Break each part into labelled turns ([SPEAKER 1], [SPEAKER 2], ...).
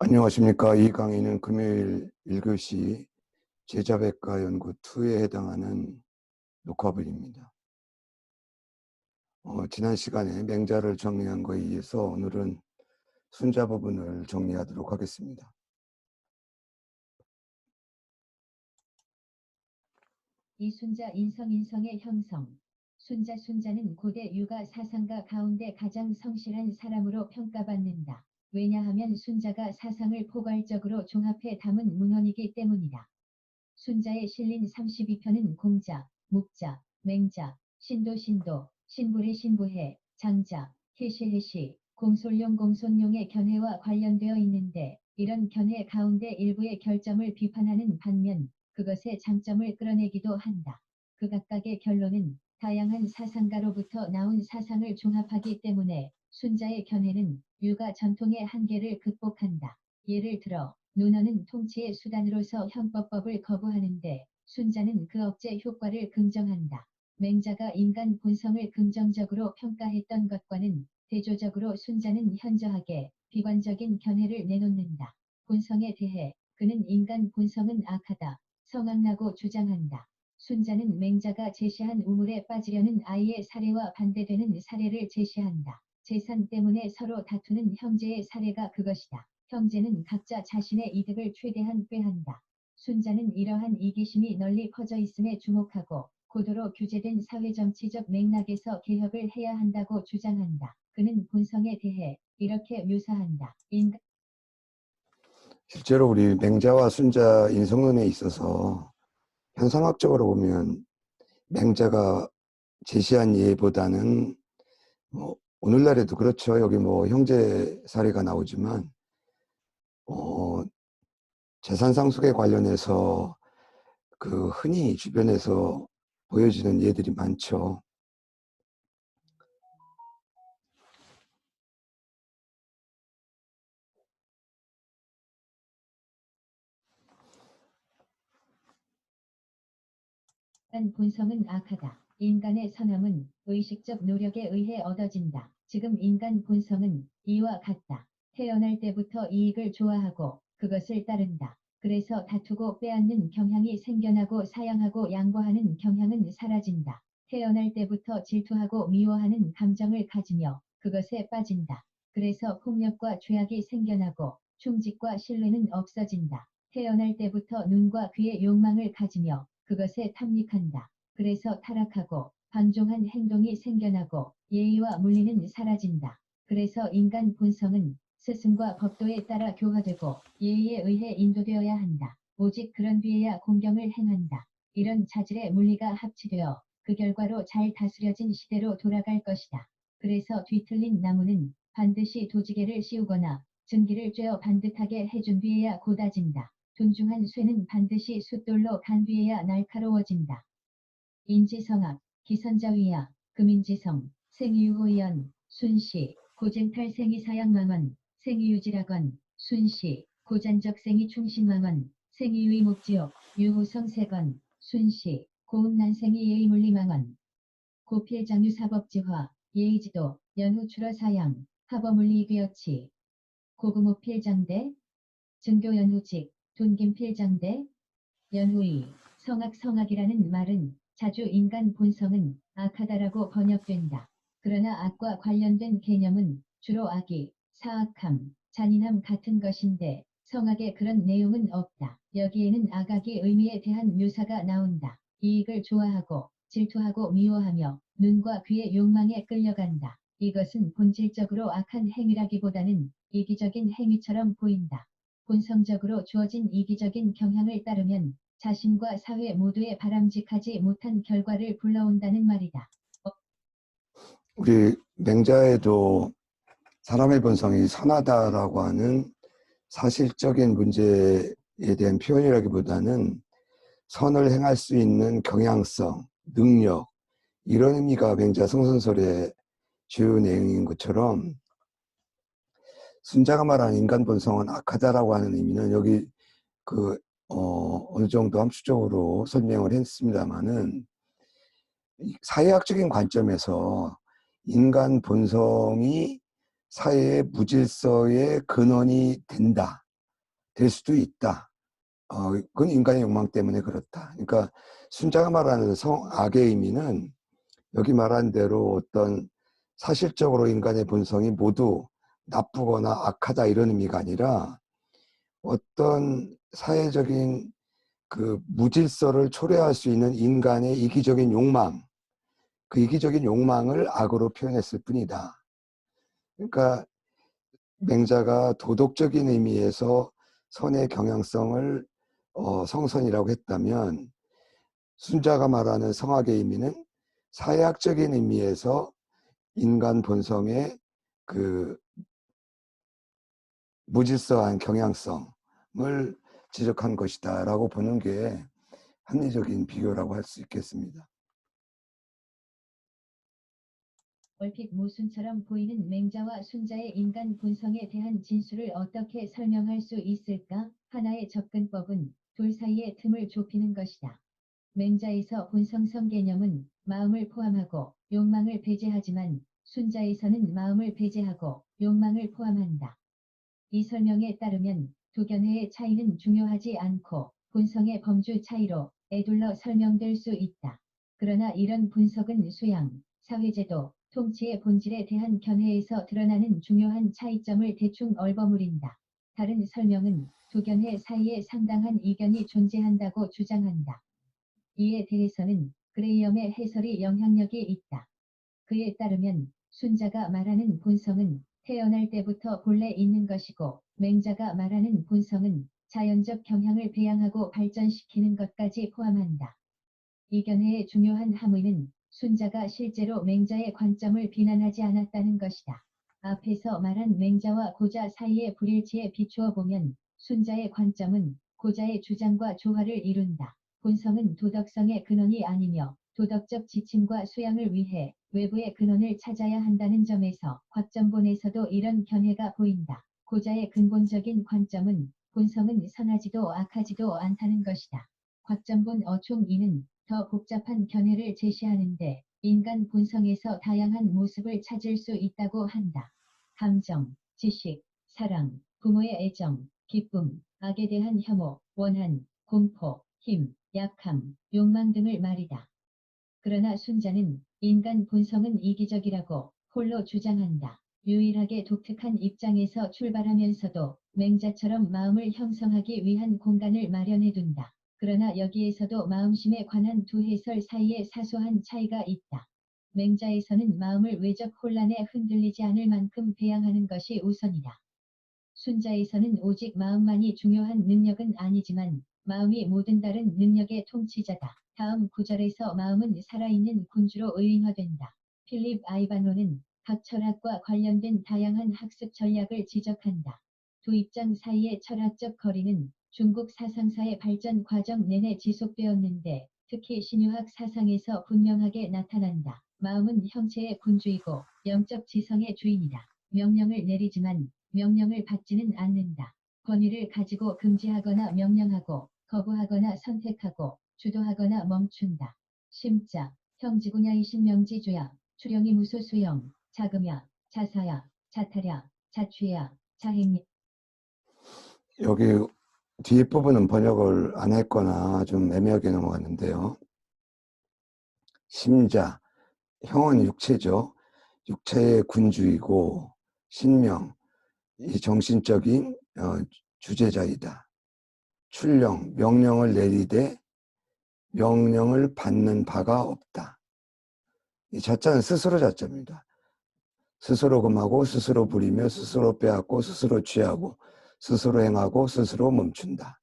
[SPEAKER 1] 안녕하십니까. 이 강의는 금요일 1교시 제자백과 연구 2에 해당하는 녹화본입니다. 지난 시간에 맹자를 정리한 거에 의해서 오늘은 순자 부분을 정리하도록 하겠습니다.
[SPEAKER 2] 이순자 인성의 형성. 순자는 고대 유가 사상가 가운데 가장 성실한 사람으로 평가받는다. 왜냐하면 순자가 사상을 포괄적으로 종합해 담은 문헌이기 때문이다. 순자에 실린 32편은 공자, 묵자, 맹자, 신도, 신불해, 장자, 해시, 공손용의 견해와 관련되어 있는데 이런 견해 가운데 일부의 결점을 비판하는 반면 그것의 장점을 끌어내기도 한다. 그 각각의 결론은 다양한 사상가로부터 나온 사상을 종합하기 때문에 순자의 견해는 유가 전통의 한계를 극복한다. 예를 들어 논어는 통치의 수단으로서 형법법을 거부하는데 순자는 그 억제 효과를 긍정한다. 맹자가 인간 본성을 긍정적으로 평가했던 것과는 대조적으로 순자는 현저하게 비관적인 견해를 내놓는다. 본성에 대해 그는 인간 본성은 악하다, 성악나고 주장한다. 순자는 맹자가 제시한 우물에 빠지려는 아이의 사례와 반대되는 사례를 제시한다. 재산 때문에 서로 다투는 형제의 사례가 그것이다. 형제는 각자 자신의 이득을 최대한 꾀한다. 순자는 이러한 이기심이 널리 퍼져 있음에 주목하고 고도로 규제된 사회정치적 맥락에서 개혁을 해야 한다고 주장한다. 그는 본성에 대해 이렇게 묘사한다.
[SPEAKER 1] 실제로 우리 맹자와 순자 인성론에 있어서 현상학적으로 보면 맹자가 제시한 예보다는 오늘날에도 그렇죠. 여기 형제 사례가 나오지만 재산 상속에 관련해서 그 흔히 주변에서 보여지는 예들이 많죠.
[SPEAKER 2] 본성은 악하다. 인간의 선함은 의식적 노력에 의해 얻어진다. 지금 인간 본성은 이와 같다. 태어날 때부터 이익을 좋아하고 그것을 따른다. 그래서 다투고 빼앗는 경향이 생겨나고 사양하고 양보하는 경향은 사라진다. 태어날 때부터 질투하고 미워하는 감정을 가지며 그것에 빠진다. 그래서 폭력과 죄악이 생겨나고 충직과 신뢰는 없어진다. 태어날 때부터 눈과 귀의 욕망을 가지며 그것에 탐닉한다. 그래서 타락하고 방종한 행동이 생겨나고 예의와 물리는 사라진다. 그래서 인간 본성은 스승과 법도에 따라 교화되고 예의에 의해 인도되어야 한다. 오직 그런 뒤에야 공경을 행한다. 이런 자질의 물리가 합치되어 그 결과로 잘 다스려진 시대로 돌아갈 것이다. 그래서 뒤틀린 나무는 반드시 도지개를 씌우거나 증기를 쬐어 반듯하게 해준 뒤에야 고다진다. 둔중한 쇠는 반드시 숫돌로 간 뒤에야 날카로워진다. 인지성악, 기선자위야, 금인지성, 생유호연, 순시, 고쟁탈 생이사양망원, 생유유지락원, 순시, 고잔적 생이충신망원, 생이유의 목지옥, 유호성 세건, 순시, 고운난생이 예의물리망원, 고필장유사법지화, 예의지도, 연후출어사양, 합어물리귀여치, 고금호필장대, 증교연후직, 돈김필장대, 연후이, 성악이라는 말은 자주 인간 본성은 악하다라고 번역된다. 그러나 악과 관련된 개념은 주로 악이, 사악함, 잔인함 같은 것인데 성악에 그런 내용은 없다. 여기에는 악악의 의미에 대한 묘사가 나온다. 이익을 좋아하고 질투하고 미워하며 눈과 귀의 욕망에 끌려간다. 이것은 본질적으로 악한 행위라기보다는 이기적인 행위처럼 보인다. 본성적으로 주어진 이기적인 경향을 따르면 자신과 사회 모두에 바람직하지 못한 결과를 불러온다는 말이다.
[SPEAKER 1] 우리 맹자에도 사람의 본성이 선하다라고 하는 사실적인 문제에 대한 표현이라기보다는 선을 행할 수 있는 경향성, 능력, 이런 의미가 맹자 성선설의 주요 내용인 것처럼 순자가 말하는 인간 본성은 악하다라고 하는 의미는 여기 어느 정도 함축적으로 설명을 했습니다마는 사회학적인 관점에서 인간 본성이 사회의 무질서의 근원이 된다. 될 수도 있다. 그건 인간의 욕망 때문에 그렇다. 그러니까 순자가 말하는 악의 의미는 여기 말한 대로 어떤 사실적으로 인간의 본성이 모두 나쁘거나 악하다 이런 의미가 아니라 어떤 사회적인 그 무질서를 초래할 수 있는 인간의 이기적인 욕망, 그 이기적인 욕망을 악으로 표현했을 뿐이다. 그러니까 맹자가 도덕적인 의미에서 선의 경향성을 성선이라고 했다면 순자가 말하는 성악의 의미는 사회학적인 의미에서 인간 본성의 그 무질서한 경향성을 지적한 것이다라고 보는 게 합리적인 비교라고 할 수 있겠습니다.
[SPEAKER 2] 얼핏 모순처럼 보이는 맹자와 순자의 인간 본성에 대한 진술을 어떻게 설명할 수 있을까? 하나의 접근법은 둘 사이의 틈을 좁히는 것이다. 맹자에서 본성성 개념은 마음을 포함하고 욕망을 배제하지만 순자에서는 마음을 배제하고 욕망을 포함한다. 이 설명에 따르면 두 견해의 차이는 중요하지 않고 본성의 범주 차이로 에둘러 설명될 수 있다. 그러나 이런 분석은 수양, 사회제도, 통치의 본질에 대한 견해에서 드러나는 중요한 차이점을 대충 얼버무린다. 다른 설명은 두 견해 사이에 상당한 이견이 존재한다고 주장한다. 이에 대해서는 그레이엄의 해설이 영향력이 있다. 그에 따르면 순자가 말하는 본성은 태어날 때부터 본래 있는 것이고 맹자가 말하는 본성은 자연적 경향을 배양하고 발전시키는 것까지 포함한다. 이 견해의 중요한 함의는 순자가 실제로 맹자의 관점을 비난하지 않았다는 것이다. 앞에서 말한 맹자와 고자 사이의 불일치에 비추어 보면 순자의 관점은 고자의 주장과 조화를 이룬다. 본성은 도덕성의 근원이 아니며 도덕적 지침과 수양을 위해 외부의 근원을 찾아야 한다는 점에서 곽전본에서도 이런 견해가 보인다. 고자의 근본적인 관점은 본성은 선하지도 악하지도 않다는 것이다. 곽전본 어총이는 더 복잡한 견해를 제시하는데 인간 본성에서 다양한 모습을 찾을 수 있다고 한다. 감정, 지식, 사랑, 부모의 애정, 기쁨, 악에 대한 혐오, 원한, 공포, 힘, 약함, 욕망 등을 말이다. 그러나 순자는 인간 본성은 이기적이라고 홀로 주장한다. 유일하게 독특한 입장에서 출발하면서도 맹자처럼 마음을 형성하기 위한 공간을 마련해둔다. 그러나 여기에서도 마음심에 관한 두 해설 사이에 사소한 차이가 있다. 맹자에서는 마음을 외적 혼란에 흔들리지 않을 만큼 배양하는 것이 우선이다. 순자에서는 오직 마음만이 중요한 능력은 아니지만 마음이 모든 다른 능력의 통치자다. 다음 구절에서 마음은 살아있는 군주로 의인화된다. 필립 아이바노는 각 철학과 관련된 다양한 학습 전략을 지적한다. 두 입장 사이의 철학적 거리는 중국 사상사의 발전 과정 내내 지속되었는데 특히 신유학 사상에서 분명하게 나타난다. 마음은 형체의 군주이고 영적 지성의 주인이다. 명령을 내리지만 명령을 받지는 않는다. 권위를 가지고 금지하거나 명령하고 거부하거나 선택하고 주도하거나 멈춘다. 심자, 형지구냐 이신명지주야, 추령이 무소수영, 자금야, 자사야, 자타랴, 자취야, 자행리.
[SPEAKER 1] 여기 뒤에 부분은 번역을 안 했거나 좀 애매하게 넘어갔는데요. 심자, 형은 육체죠. 육체의 군주이고 신명, 이 정신적인 주재자이다. 출령, 명령을 내리되 명령을 받는 바가 없다. 이 자자는 스스로 자자입니다. 스스로 금하고 스스로 부리며 스스로 빼앗고 스스로 취하고 스스로 행하고 스스로 멈춘다.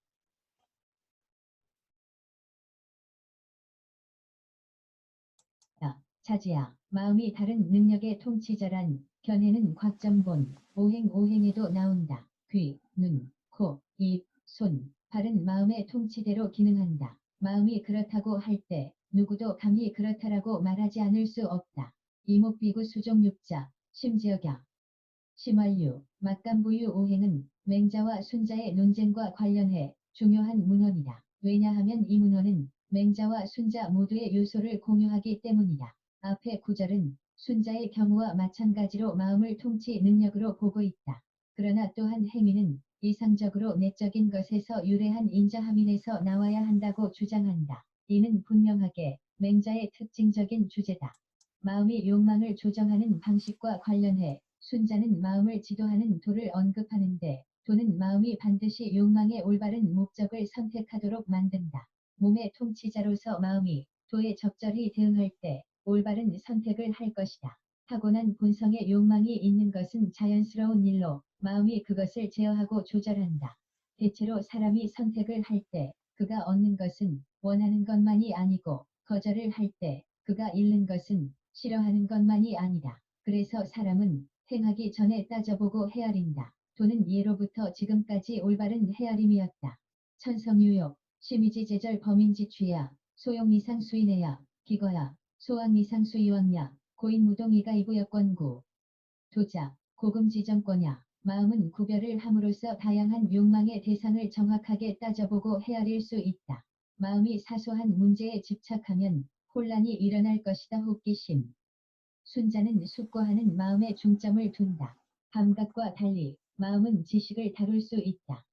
[SPEAKER 2] 차지야, 마음이 다른 능력의 통치자란 견해는 곽전본, 오행에도 나온다. 귀, 눈, 코, 입, 손, 발은 마음의 통치대로 기능한다. 마음이 그렇다고 할 때 누구도 감히 그렇다라고 말하지 않을 수 없다. 이목비구 수종육자, 심지어야. 심활유, 막간부유 오행은 맹자와 순자의 논쟁과 관련해 중요한 문헌이다. 왜냐하면 이 문헌은 맹자와 순자 모두의 요소를 공유하기 때문이다. 앞의 구절은 순자의 경우와 마찬가지로 마음을 통치 능력으로 보고 있다. 그러나 또한 행위는 이상적으로 내적인 것에서 유래한 인자함인에서 나와야 한다고 주장한다. 이는 분명하게 맹자의 특징적인 주제다. 마음이 욕망을 조정하는 방식과 관련해 순자는 마음을 지도하는 도를 언급하는데 도는 마음이 반드시 욕망의 올바른 목적을 선택하도록 만든다. 몸의 통치자로서 마음이 도에 적절히 대응할 때 올바른 선택을 할 것이다. 타고난 본성의 욕망이 있는 것은 자연스러운 일로 마음이 그것을 제어하고 조절한다. 대체로 사람이 선택을 할 때 그가 얻는 것은 원하는 것만이 아니고 거절을 할 때 그가 잃는 것은 싫어하는 것만이 아니다. 그래서 사람은 행하기 전에 따져보고 헤아린다. 도는 예로부터 지금까지 올바른 헤아림이었다. 천성유욕, 심의지제절 범인지취야, 소용이상수인해야, 기거야, 소왕이상수이왕야, 고인무동이가 이부여권구. 도자, 고금지정권야. 마음은 구별을 함으로써 다양한 욕망의 대상을 정확하게 따져보고 헤아릴 수 있다. 마음이 사소한 문제에 집착하면 혼란이 일어날 것이다. 호기심. 순자는 숙고하는 마음에 중점을 둔다. 감각과 달리 마음은 지식을 다룰 수 있다.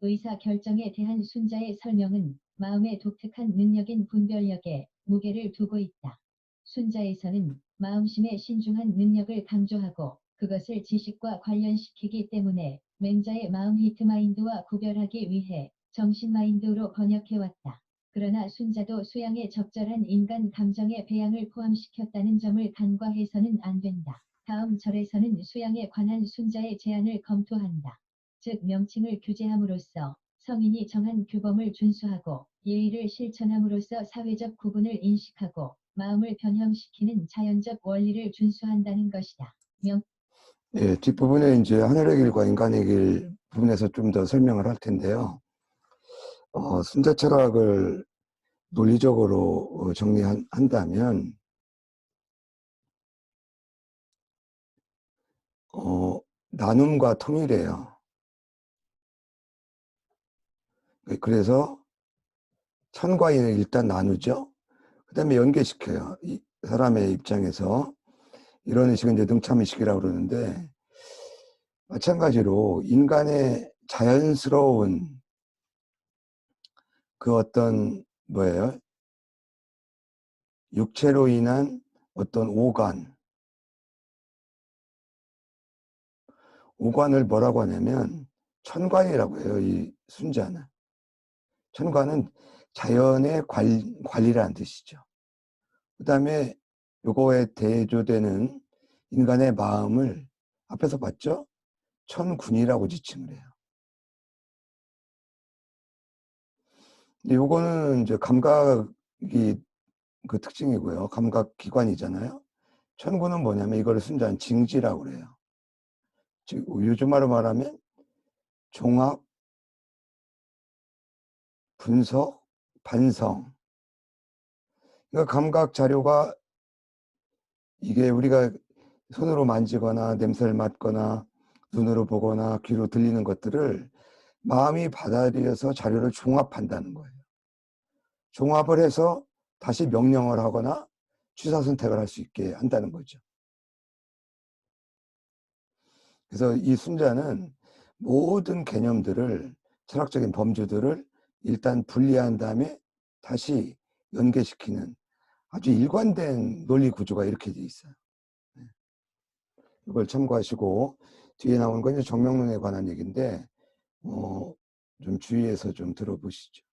[SPEAKER 2] 의사 결정에 대한 순자의 설명은 마음의 독특한 능력인 분별력에 무게를 두고 있다. 순자에서는 마음심의 신중한 능력을 강조하고 그것을 지식과 관련시키기 때문에 맹자의 마음 히트마인드와 구별하기 위해 정신마인드로 번역해왔다. 그러나 순자도 수양에 적절한 인간 감정의 배양을 포함시켰다는 점을 간과해서는 안 된다. 다음 절에서는 수양에 관한 순자의 제안을 검토한다. 즉 명칭을 규제함으로써 성인이 정한 규범을 준수하고 예의를 실천함으로써 사회적 구분을 인식하고 마음을 변형시키는 자연적 원리를 준수한다는 것이다.
[SPEAKER 1] 예, 뒷부분에 이제 하늘의 길과 인간의 길 부분에서 좀 더 설명을 할 텐데요. 순자 철학을 논리적으로 정리한다면 나눔과 통일이에요. 그래서 천과 인을 일단 나누죠. 그 다음에 연계시켜요. 이 사람의 입장에서 이런 의식은 이제 능참의식이라고 그러는데 마찬가지로 인간의 자연스러운 그 어떤 뭐예요? 육체로 인한 어떤 오관을 뭐라고 하냐면 천관이라고 해요. 이 순자는. 천관은 자연의 관리라는 뜻이죠. 그 다음에 요거에 대조되는 인간의 마음을 앞에서 봤죠? 천군이라고 지칭을 해요. 요거는 이제 감각이 그 특징이고요. 감각 기관이잖아요. 천군은 뭐냐면 이거를 순자한 징지라고 그래요. 즉 요즘 말로 말하면 종합, 분석, 반성. 그러니까 감각 자료가 이게 우리가 손으로 만지거나 냄새를 맡거나 눈으로 보거나 귀로 들리는 것들을 마음이 받아들여서 자료를 종합한다는 거예요. 종합을 해서 다시 명령을 하거나 취사 선택을 할 수 있게 한다는 거죠. 그래서 이 순자는 모든 개념들을 철학적인 범주들을 일단 분리한 다음에 다시 연계시키는 아주 일관된 논리 구조가 이렇게 돼 있어요. 이걸 참고하시고 뒤에 나오는 건 이제 정명론에 관한 얘기인데 좀 주의해서 좀 들어보시죠.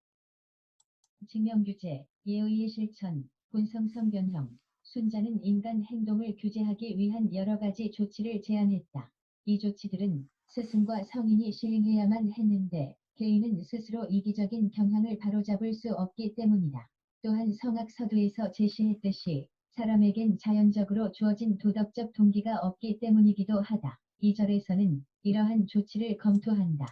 [SPEAKER 2] 징명규제, 예의의 실천, 본성성 변형. 순자는 인간 행동을 규제하기 위한 여러 가지 조치를 제안했다. 이 조치들은 스승과 성인이 시행해야만 했는데 개인은 스스로 이기적인 경향을 바로잡을 수 없기 때문이다. 또한 성악 서두에서 제시했듯이 사람에겐 자연적으로 주어진 도덕적 동기가 없기 때문이기도 하다. 이 절에서는 이러한 조치를 검토한다.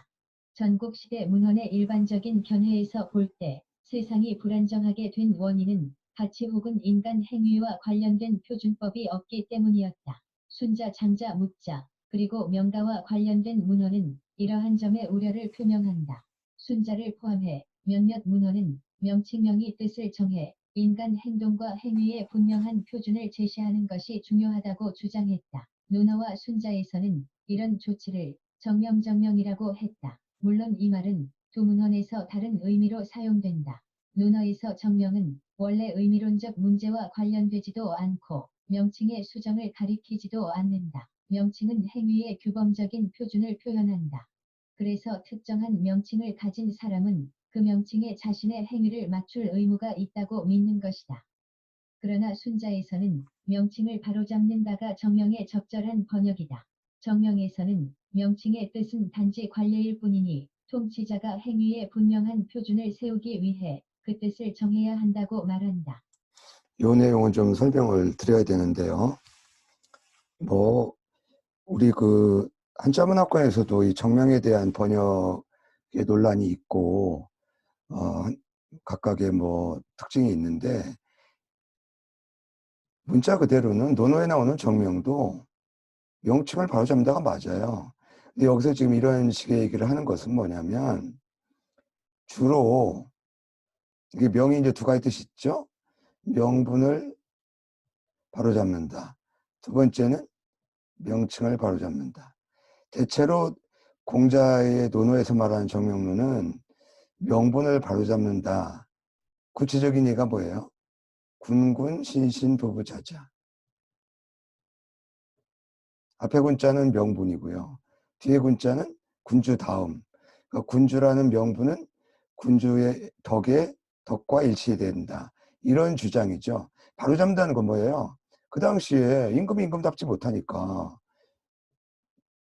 [SPEAKER 2] 전국시대 문헌의 일반적인 견해에서 볼 때 세상이 불안정하게 된 원인은 가치 혹은 인간 행위와 관련된 표준법이 없기 때문이었다. 순자, 장자, 묵자, 그리고 명가와 관련된 문헌은 이러한 점에 우려를 표명한다. 순자를 포함해 몇몇 문헌은 명칭명의 뜻을 정해 인간 행동과 행위의 분명한 표준을 제시하는 것이 중요하다고 주장했다. 논어와 순자에서는 이런 조치를 정명정명이라고 했다. 물론 이 말은 두 문헌에서 다른 의미로 사용된다. 논어에서 정명은 원래 의미론적 문제와 관련되지도 않고 명칭의 수정을 가리키지도 않는다. 명칭은 행위의 규범적인 표준을 표현한다. 그래서 특정한 명칭을 가진 사람은 그 명칭에 자신의 행위를 맞출 의무가 있다고 믿는 것이다. 그러나 순자에서는 명칭을 바로잡는다가 정명의 적절한 번역이다. 정명에서는 명칭의 뜻은 단지 관례일 뿐이니 통치자가 행위에 분명한 표준을 세우기 위해 그 뜻을 정해야 한다고 말한다.
[SPEAKER 1] 이 내용은 좀 설명을 드려야 되는데요. 뭐 우리 그 한자문학관에서도 이 정명에 대한 번역의 논란이 있고 각각의 뭐 특징이 있는데, 문자 그대로는 논어에 나오는 정명도 명칭을 바로잡는다가 맞아요. 근데 여기서 지금 이런 식의 얘기를 하는 것은 뭐냐면, 주로 이게 명이 이제 두 가지 뜻이 있죠. 명분을 바로잡는다. 두 번째는 명칭을 바로잡는다. 대체로 공자의 논어에서 말하는 정명론은 명분을 바로잡는다. 구체적인 예가 뭐예요? 군군 신신 부부자자. 앞에 군자는 명분이고요. 뒤에 군자는 군주 다음. 그러니까 군주라는 명분은 군주의 덕과 일치된다. 이런 주장이죠. 바로잡는다는 건 뭐예요? 그 당시에 임금이 임금답지 못하니까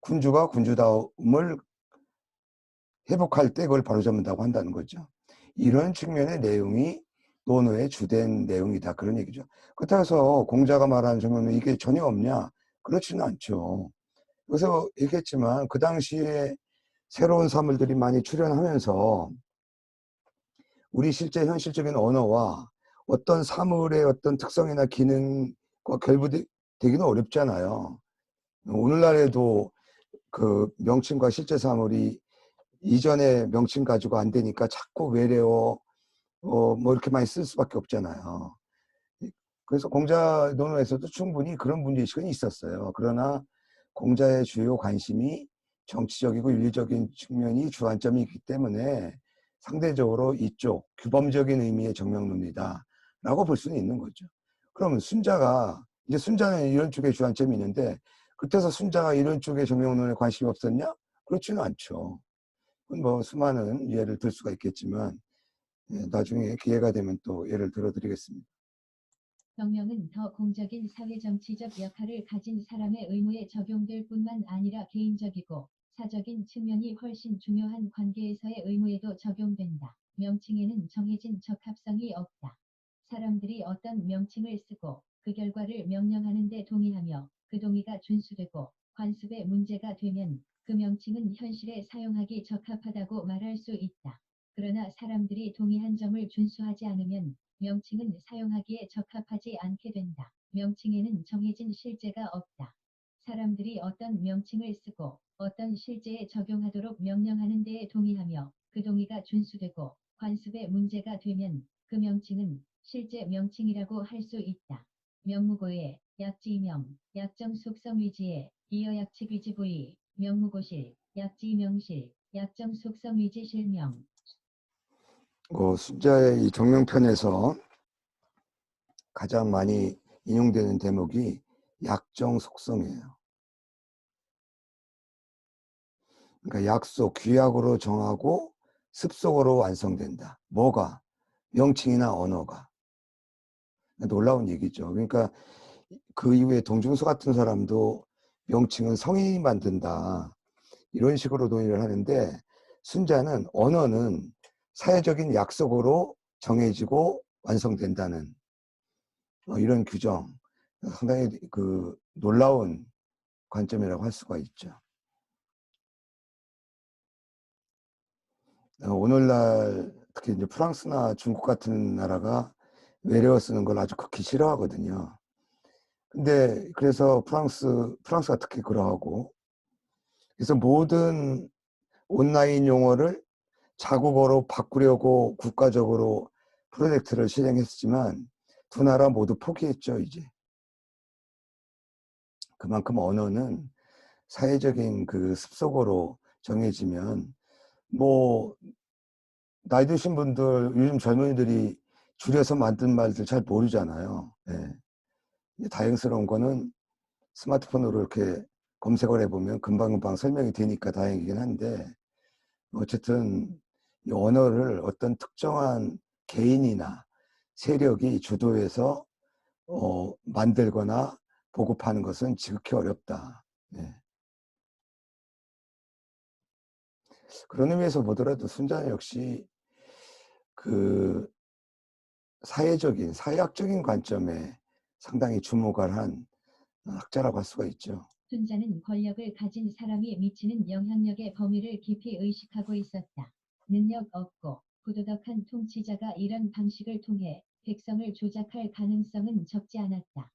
[SPEAKER 1] 군주가 군주다움을 회복할 때 그걸 바로잡는다고 한다는 거죠. 이런 측면의 내용이 논어의 주된 내용이다, 그런 얘기죠. 그렇다고 해서 공자가 말하는 정명은 이게 전혀 없냐? 그렇지는 않죠. 그래서 얘기했지만 그 당시에 새로운 사물들이 많이 출현하면서 우리 실제 현실적인 언어와 어떤 사물의 어떤 특성이나 기능과 결부되기는 어렵잖아요. 오늘날에도 그 명칭과 실제 사물이 이전의 명칭 가지고 안 되니까 자꾸 외래어 뭐 이렇게 많이 쓸 수밖에 없잖아요. 그래서 공자 논어에서도 충분히 그런 문제의식은 있었어요. 그러나 공자의 주요 관심이 정치적이고 윤리적인 측면이 주안점이기 때문에 상대적으로 이쪽 규범적인 의미의 정명론이다 라고 볼 수는 있는 거죠. 그러면 이제 순자는 이런 쪽에 주안점이 있는데, 그때서 순자가 이런 쪽의 정명론에 관심이 없었냐? 그렇지는 않죠. 뭐 수많은 예를 들 수가 있겠지만 나중에 기회가 되면 또 예를 들어드리겠습니다.
[SPEAKER 2] 정명은 더 공적인 사회정치적 역할을 가진 사람의 의무에 적용될 뿐만 아니라 개인적이고 사적인 측면이 훨씬 중요한 관계에서의 의무에도 적용된다. 명칭에는 정해진 적합성이 없다. 사람들이 어떤 명칭을 쓰고 그 결과를 명령하는 데 동의하며 그 동의가 준수되고 관습의 문제가 되면 그 명칭은 현실에 사용하기 적합하다고 말할 수 있다. 그러나 사람들이 동의한 점을 준수하지 않으면 명칭은 사용하기에 적합하지 않게 된다. 명칭에는 정해진 실제가 없다. 사람들이 어떤 명칭을 쓰고 어떤 실제에 적용하도록 명령하는 데에 동의하며 그 동의가 준수되고 관습의 문제가 되면 그 명칭은 실제 명칭이라고 할 수 있다. 명무고의 약지명, 약정 속성 위지에 이어 약칙 위지 부위, 명무고실, 약지명실, 약정 속성 위지 실명.
[SPEAKER 1] 순자의 이 정명편에서 가장 많이 인용되는 대목이 약정 속성이에요. 그러니까 약속, 규약으로 정하고 습속어로 완성된다. 뭐가? 명칭이나 언어가. 놀라운 얘기죠. 그러니까 그 이후에 동중서 같은 사람도 명칭은 성인이 만든다, 이런 식으로 논의를 하는데, 순자는 언어는 사회적인 약속으로 정해지고 완성된다는 이런 규정, 상당히 그 놀라운 관점이라고 할 수가 있죠. 오늘날 특히 이제 프랑스나 중국 같은 나라가 외래어 쓰는 걸 아주 극히 싫어하거든요. 근데 그래서 프랑스가 특히 그러하고, 그래서 모든 온라인 용어를 자국어로 바꾸려고 국가적으로 프로젝트를 실행했지만 두 나라 모두 포기했죠, 이제. 그만큼 언어는 사회적인 그 습속어로 정해지면 뭐 나이 드신 분들 요즘 젊은이들이 줄여서 만든 말들 잘 모르잖아요. 예. 이제 다행스러운 거는 스마트폰으로 이렇게 검색을 해 보면 금방금방 설명이 되니까 다행이긴 한데 어쨌든 이 언어를 어떤 특정한 개인이나 세력이 주도해서 만들거나 보급하는 것은 지극히 어렵다. 예. 그런 의미에서 보더라도 순자는 역시 그 사회학적인 관점에 상당히 주목을 한 학자라고 할 수가 있죠.
[SPEAKER 2] 순자는 권력을 가진 사람이 미치는 영향력의 범위를 깊이 의식하고 있었다. 능력 없고 부도덕한 통치자가 이런 방식을 통해 백성을 조작할 가능성은 적지 않았다.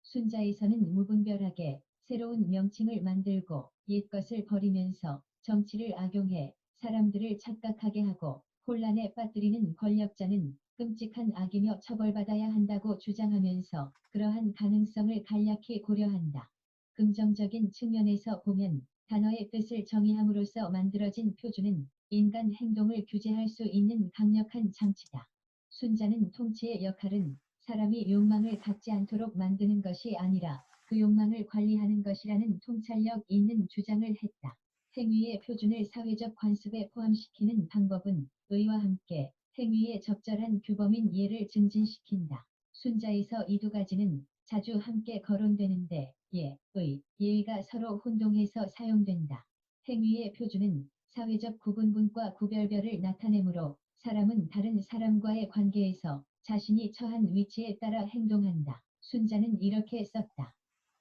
[SPEAKER 2] 순자에서는 무분별하게 새로운 명칭을 만들고 옛것을 버리면서 정치를 악용해 사람들을 착각하게 하고 혼란에 빠뜨리는 권력자는 끔찍한 악이며 처벌받아야 한다고 주장하면서 그러한 가능성을 간략히 고려한다. 긍정적인 측면에서 보면 단어의 뜻을 정의함으로써 만들어진 표준은 인간 행동을 규제할 수 있는 강력한 장치다. 순자는 통치의 역할은 사람이 욕망을 갖지 않도록 만드는 것이 아니라 그 욕망을 관리하는 것이라는 통찰력 있는 주장을 했다. 행위의 표준을 사회적 관습에 포함시키는 방법은 의와 함께 행위의 적절한 규범인 예를 증진시킨다. 순자에서 이 두 가지는 자주 함께 거론되는데 예, 의, 예의가 서로 혼동해서 사용된다. 행위의 표준은 사회적 구분분과 구별별을 나타내므로 사람은 다른 사람과의 관계에서 자신이 처한 위치에 따라 행동한다. 순자는 이렇게 썼다.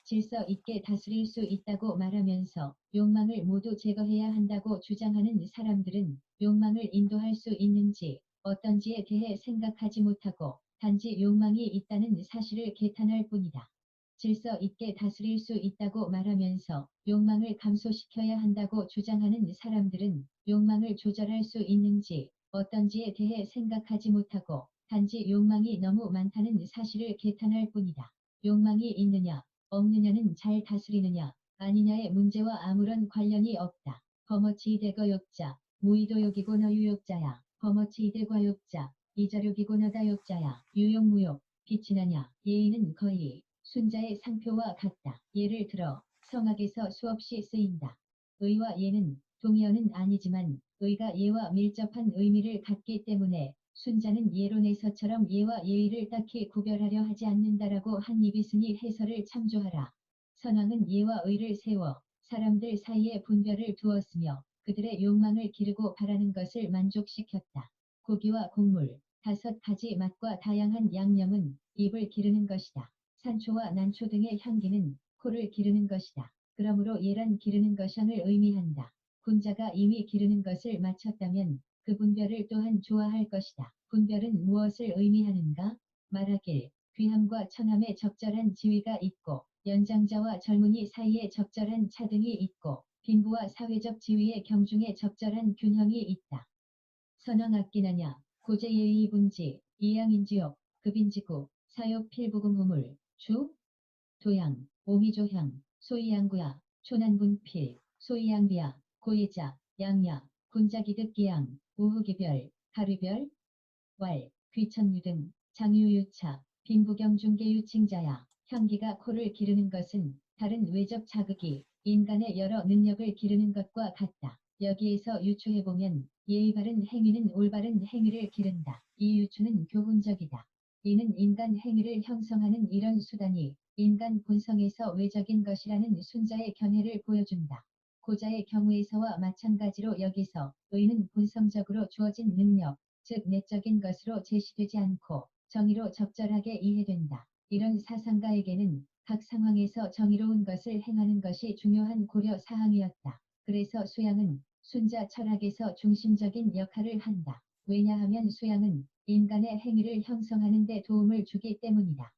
[SPEAKER 2] 질서 있게 다스릴 수 있다고 말하면서 욕망을 모두 제거해야 한다고 주장하는 사람들은 욕망을 인도할 수 있는지 어떤지에 대해 생각하지 못하고 단지 욕망이 있다는 사실을 개탄할 뿐이다. 질서 있게 다스릴 수 있다고 말하면서 욕망을 감소시켜야 한다고 주장하는 사람들은 욕망을 조절할 수 있는지 어떤지에 대해 생각하지 못하고 단지 욕망이 너무 많다는 사실을 개탄할 뿐이다. 욕망이 있느냐 없느냐는 잘 다스리느냐 아니냐의 문제와 아무런 관련이 없다. 범어치이대거 욕자 무의도욕이고 너유욕자야. 범어치이대과 욕자 이자욕이고 너다 욕자야. 유욕무욕 빛이 나냐 예의는 거의 순자의 상표와 같다. 예를 들어 성악에서 수없이 쓰인다. 의와 예는 동의어는 아니지만 의가 예와 밀접한 의미를 갖기 때문에 순자는 예론에서처럼 예와 예의를 딱히 구별하려 하지 않는다라고 한 이비스니 해설을 참조하라. 선왕은 예와 의를 세워 사람들 사이에 분별을 두었으며 그들의 욕망을 기르고 바라는 것을 만족시켰다. 고기와 곡물, 5가지 맛과 다양한 양념은 입을 기르는 것이다. 산초와 난초 등의 향기는 코를 기르는 것이다. 그러므로 예란 기르는 것향을 의미한다. 군자가 이미 기르는 것을 마쳤다면 그 분별을 또한 좋아할 것이다. 분별은 무엇을 의미하는가? 말하길 귀함과 처남에 적절한 지위가 있고 연장자와 젊은이 사이에 적절한 차등이 있고 빈부와 사회적 지위의 경중에 적절한 균형이 있다. 선왕 악기나냐 고제예의 분지 이양인지역 급인지구 사욕 필부금우물 주 도양 오미조향 소이양구야 초난분필 소이양비야 고예자 양야 군자기득기양 우후기별 하류별 왈 귀천유 등 장유유차 빈부경중계유칭자야 향기가 코를 기르는 것은 다른 외적 자극이 인간의 여러 능력을 기르는 것과 같다. 여기에서 유추해보면 예의 바른 행위는 올바른 행위를 기른다. 이 유추는 교훈적이다. 이는 인간 행위를 형성하는 이런 수단이 인간 본성에서 외적인 것이라는 순자의 견해를 보여준다. 고자의 경우에서와 마찬가지로 여기서 의는 본성적으로 주어진 능력, 즉 내적인 것으로 제시되지 않고 정의로 적절하게 이해된다. 이런 사상가에게는 각 상황에서 정의로운 것을 행하는 것이 중요한 고려 사항이었다. 그래서 수양은 순자 철학에서 중심적인 역할을 한다. 왜냐하면 수양은 인간의 행위를 형성하는 데 도움을 주기 때문이다.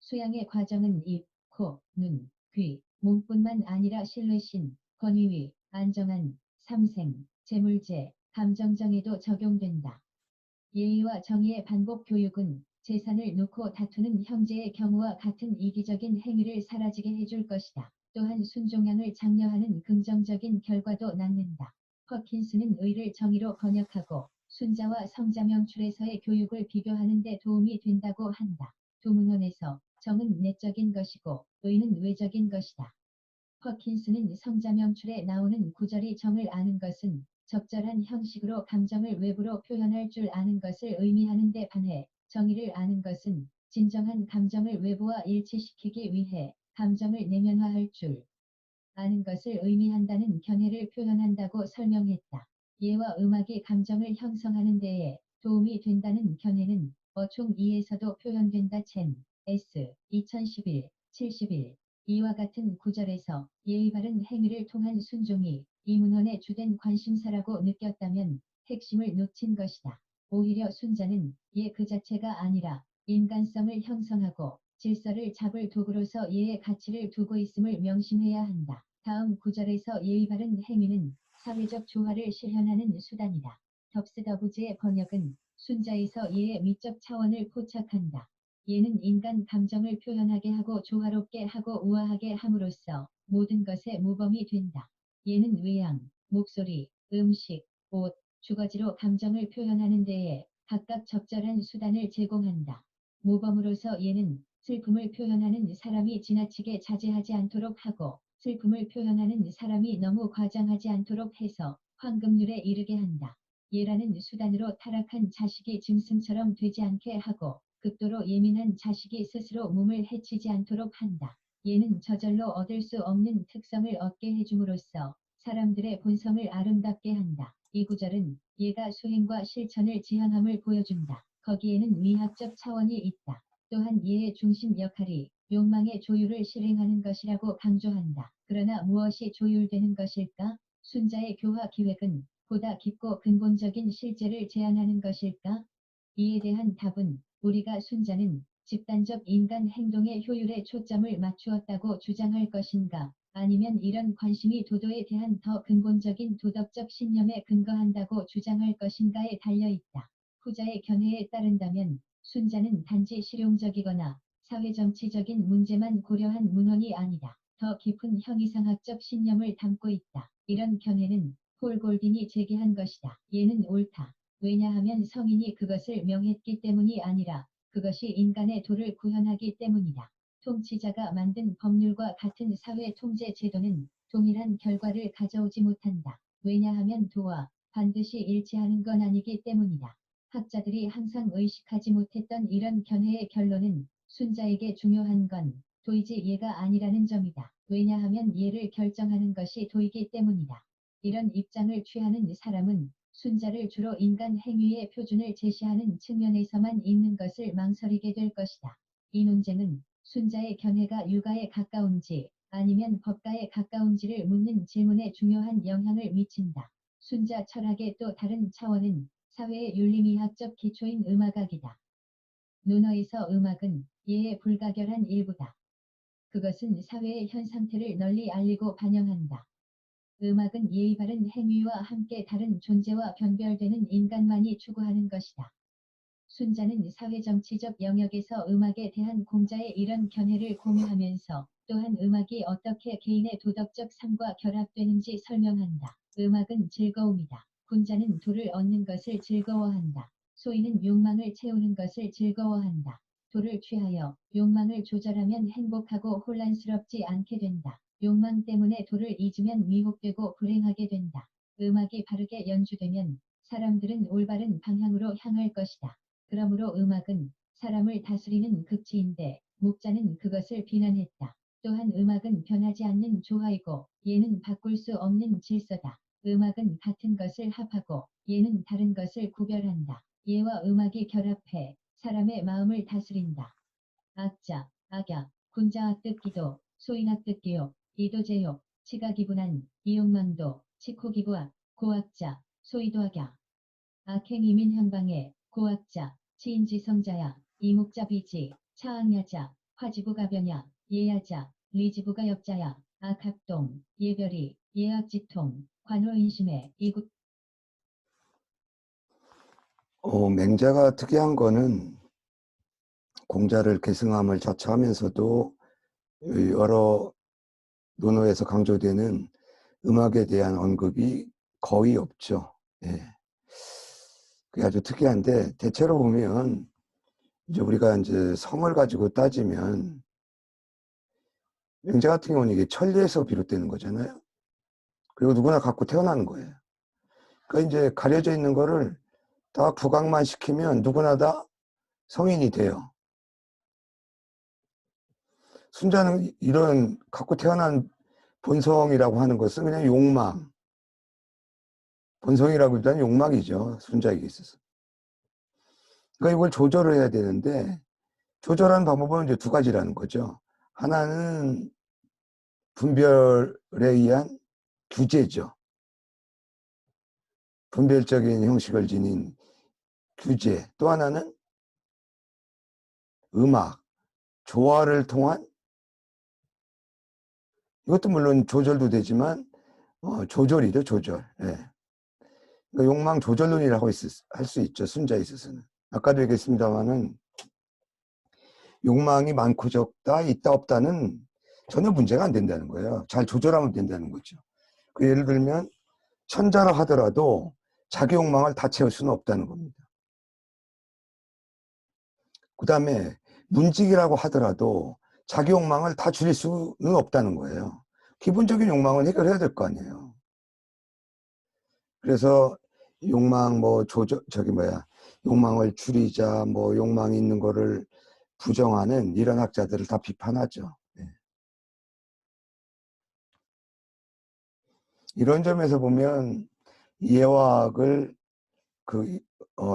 [SPEAKER 2] 수양의 과정은 입, 코, 눈, 귀, 몸뿐만 아니라 신뢰심, 권위위, 안정한, 삼생, 재물제, 감정정에도 적용된다. 예의와 정의의 반복 교육은 재산을 놓고 다투는 형제의 경우와 같은 이기적인 행위를 사라지게 해줄 것이다. 또한 순종향을 장려하는 긍정적인 결과도 낳는다. 퍼킨스는 의를 정의로 번역하고 순자와 성자 명출에서의 교육을 비교하는 데 도움이 된다고 한다. 도문헌에서 정은 내적인 것이고 의는 외적인 것이다. 퍼킨스는 성자 명출에 나오는 구절이 정을 아는 것은 적절한 형식으로 감정을 외부로 표현할 줄 아는 것을 의미하는 데 반해 정의를 아는 것은 진정한 감정을 외부와 일치시키기 위해 감정을 내면화할 줄 아는 것을 의미한다는 견해를 표현한다고 설명했다. 예와 음악이 감정을 형성하는 데에 도움이 된다는 견해는 어총 2에서도 표현된다. 첸 S. 2011, 71 이와 같은 구절에서 예의 바른 행위를 통한 순종이 이 문헌의 주된 관심사라고 느꼈다면 핵심을 놓친 것이다. 오히려 순자는 예 그 자체가 아니라 인간성을 형성하고 질서를 잡을 도구로서 예의 가치를 두고 있음을 명심해야 한다. 다음 구절에서 예의 바른 행위는 사회적 조화를 실현하는 수단이다. 덥스 더브즈의 번역은 순자에서 예의 미적 차원을 포착한다. 예는 인간 감정을 표현하게 하고 조화롭게 하고 우아하게 함으로써 모든 것의 모범이 된다. 예는 외양, 목소리, 음식, 옷, 주거지로 감정을 표현하는 데에 각각 적절한 수단을 제공한다. 모범으로서 예는 슬픔을 표현하는 사람이 지나치게 자제하지 않도록 하고 슬픔을 표현하는 사람이 너무 과장하지 않도록 해서 황금률에 이르게 한다. 예라는 수단으로 타락한 자식이 짐승처럼 되지 않게 하고 극도로 예민한 자식이 스스로 몸을 해치지 않도록 한다. 예는 저절로 얻을 수 없는 특성을 얻게 해줌으로써 사람들의 본성을 아름답게 한다. 이 구절은 예가 수행과 실천을 지향함을 보여준다. 거기에는 미학적 차원이 있다. 또한 예의 중심 역할이 욕망의 조율을 실행하는 것이라고 강조한다. 그러나 무엇이 조율되는 것일까? 순자의 교화 기획은 보다 깊고 근본적인 실제를 제안하는 것일까? 이에 대한 답은 우리가 순자는 집단적 인간 행동의 효율에 초점을 맞추었다고 주장할 것인가? 아니면 이런 관심이 도도에 대한 더 근본적인 도덕적 신념에 근거한다고 주장할 것인가에 달려있다. 후자의 견해에 따른다면 순자는 단지 실용적이거나 사회정치적인 문제만 고려한 문헌이 아니다. 더 깊은 형이상학적 신념을 담고 있다. 이런 견해는 폴 골딘이 제기한 것이다. 얘는 옳다. 왜냐하면 성인이 그것을 명했기 때문이 아니라 그것이 인간의 도를 구현하기 때문이다. 통치자가 만든 법률과 같은 사회 통제 제도는 동일한 결과를 가져오지 못한다. 왜냐하면 도와 반드시 일치하는 건 아니기 때문이다. 학자들이 항상 의식하지 못했던 이런 견해의 결론은 순자에게 중요한 건 도이지 예가 아니라는 점이다. 왜냐하면 예를 결정하는 것이 도이기 때문이다. 이런 입장을 취하는 사람은 순자를 주로 인간 행위의 표준을 제시하는 측면에서만 읽는 것을 망설이게 될 것이다. 이 논쟁은 순자의 견해가 유가에 가까운지 아니면 법가에 가까운지를 묻는 질문에 중요한 영향을 미친다. 순자 철학의 또 다른 차원은 사회의 윤리미학적 기초인 음악학이다. 논어에서 음악은 예의 불가결한 일부다. 그것은 사회의 현 상태를 널리 알리고 반영한다. 음악은 예의 바른 행위와 함께 다른 존재와 변별되는 인간만이 추구하는 것이다. 순자는 사회정치적 영역에서 음악에 대한 공자의 이런 견해를 공유하면서 또한 음악이 어떻게 개인의 도덕적 삶과 결합되는지 설명한다. 음악은 즐거움이다. 군자는 도를 얻는 것을 즐거워한다. 소인은 욕망을 채우는 것을 즐거워한다. 도를 취하여 욕망을 조절하면 행복하고 혼란스럽지 않게 된다. 욕망 때문에 도를 잊으면 미혹되고 불행하게 된다. 음악이 바르게 연주되면 사람들은 올바른 방향으로 향할 것이다. 그러므로 음악은 사람을 다스리는 극치인데 목자는 그것을 비난했다. 또한 음악은 변하지 않는 조화이고 예는 바꿀 수 없는 질서다. 음악은 같은 것을 합하고 예는 다른 것을 구별한다. 예와 음악이 결합해 사람의 마음을 다스린다. 악자, 악약, 군자악 듣기도, 소인악 듣기요, 이도제요, 치가기분한, 이욕망도, 치코기부악, 고악자, 소이도악약. 악행 이민현방에, 고악자, 치인지성자야, 이목자비지, 차악야자, 화지부가변야, 예야자, 리지부가 역자야, 악합동, 예별이, 예악지통, 관호인심에, 이국.
[SPEAKER 1] 맹자가 특이한 거는 공자를 계승함을 자처하면서도 여러 논어에서 강조되는 음악에 대한 언급이 거의 없죠. 예. 그게 아주 특이한데, 대체로 보면 이제 우리가 이제 성을 가지고 따지면 명제 같은 경우는 이게 천리에서 비롯되는 거잖아요. 그리고 누구나 갖고 태어나는 거예요. 그러니까 이제 가려져 있는 거를 다 부각만 시키면 누구나 다 성인이 돼요. 순자는 이런 갖고 태어난 본성이라고 하는 것은 그냥 욕망, 본성이라고 일단 욕망이죠. 순자에게 있어서. 그러니까 이걸 조절을 해야 되는데, 조절하는 방법은 이제 두 가지라는 거죠. 하나는 분별에 의한 규제죠. 분별적인 형식을 지닌 규제. 또 하나는 음악, 조화를 통한, 이것도 물론 조절도 되지만 조절이죠, 조절. 예. 그러니까 욕망 조절론이라고 할 수 있죠, 순자에 있어서는. 아까도 얘기했습니다마는 욕망이 많고 적다, 있다 없다는 전혀 문제가 안 된다는 거예요. 잘 조절하면 된다는 거죠. 그 예를 들면 천자라 하더라도 자기 욕망을 다 채울 수는 없다는 겁니다. 그 다음에 문직이라고 하더라도 자기 욕망을 다 줄일 수는 없다는 거예요. 기본적인 욕망은 해결해야 될 거 아니에요. 그래서 욕망 욕망을 줄이자, 욕망이 있는 거를 부정하는 이런 학자들을 다 비판하죠. 네. 이런 점에서 보면 이해화학을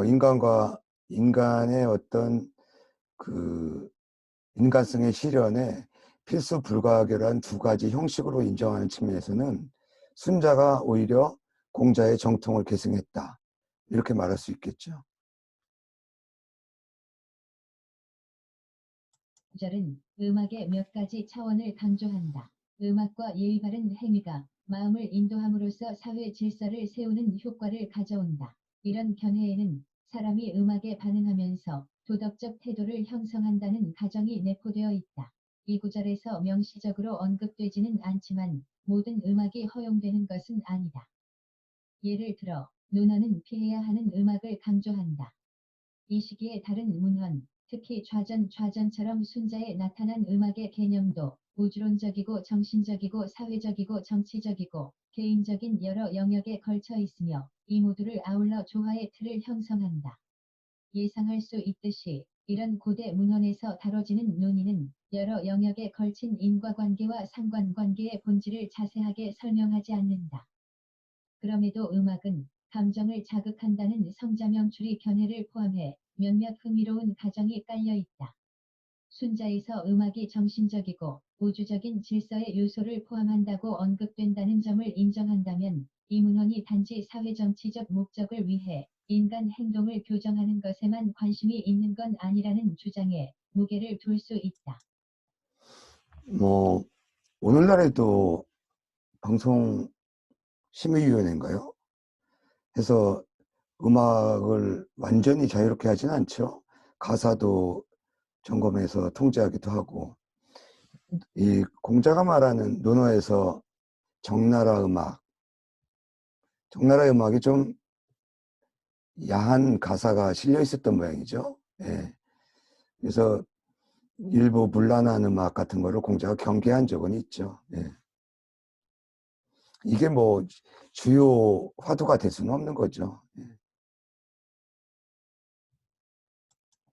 [SPEAKER 1] 인간과 인간의 어떤 그 인간성의 실현에 필수 불가결한 두 가지 형식으로 인정하는 측면에서는 순자가 오히려 공자의 정통을 계승했다. 이렇게 말할 수 있겠죠.
[SPEAKER 2] 구절은 음악의 몇 가지 차원을 강조한다. 음악과 예의 바른 행위가 마음을 인도함으로써 사회 질서를 세우는 효과를 가져온다. 이런 견해에는 사람이 음악에 반응하면서 도덕적 태도를 형성한다는 가정이 내포되어 있다. 이 구절에서 명시적으로 언급되지는 않지만 모든 음악이 허용되는 것은 아니다. 예를 들어 논어는 피해야 하는 음악을 강조한다. 이 시기에 다른 문헌, 특히 좌전처럼 순자에 나타난 음악의 개념도 우주론적이고 정신적이고 사회적이고 정치적이고 개인적인 여러 영역에 걸쳐 있으며 이 모두를 아울러 조화의 틀을 형성한다. 예상할 수 있듯이 이런 고대 문헌에서 다뤄지는 논의는 여러 영역에 걸친 인과관계와 상관관계의 본질을 자세하게 설명하지 않는다. 그럼에도 음악은 감정을 자극한다는 성자명출이 견해를 포함해 몇몇 흥미로운 가정이 깔려 있다. 순자에서 음악이 정신적이고 우주적인 질서의 요소를 포함한다고 언급된다는 점을 인정한다면 이 문헌이 단지 사회정치적 목적을 위해 인간 행동을 교정하는 것에만 관심이 있는 건 아니라는 주장에 무게를 둘 수 있다.
[SPEAKER 1] 오늘날에도 방송심의위원회인가요? 해서 음악을 완전히 자유롭게 하지는 않죠. 가사도 점검해서 통제하기도 하고, 이 공자가 말하는 논어에서 적나라 음악이 좀 야한 가사가 실려 있었던 모양이죠. 예. 그래서 일부 문란한 음악 같은 거를 공자가 경계한 적은 있죠. 예. 이게 주요 화두가 될 수는 없는 거죠. 예.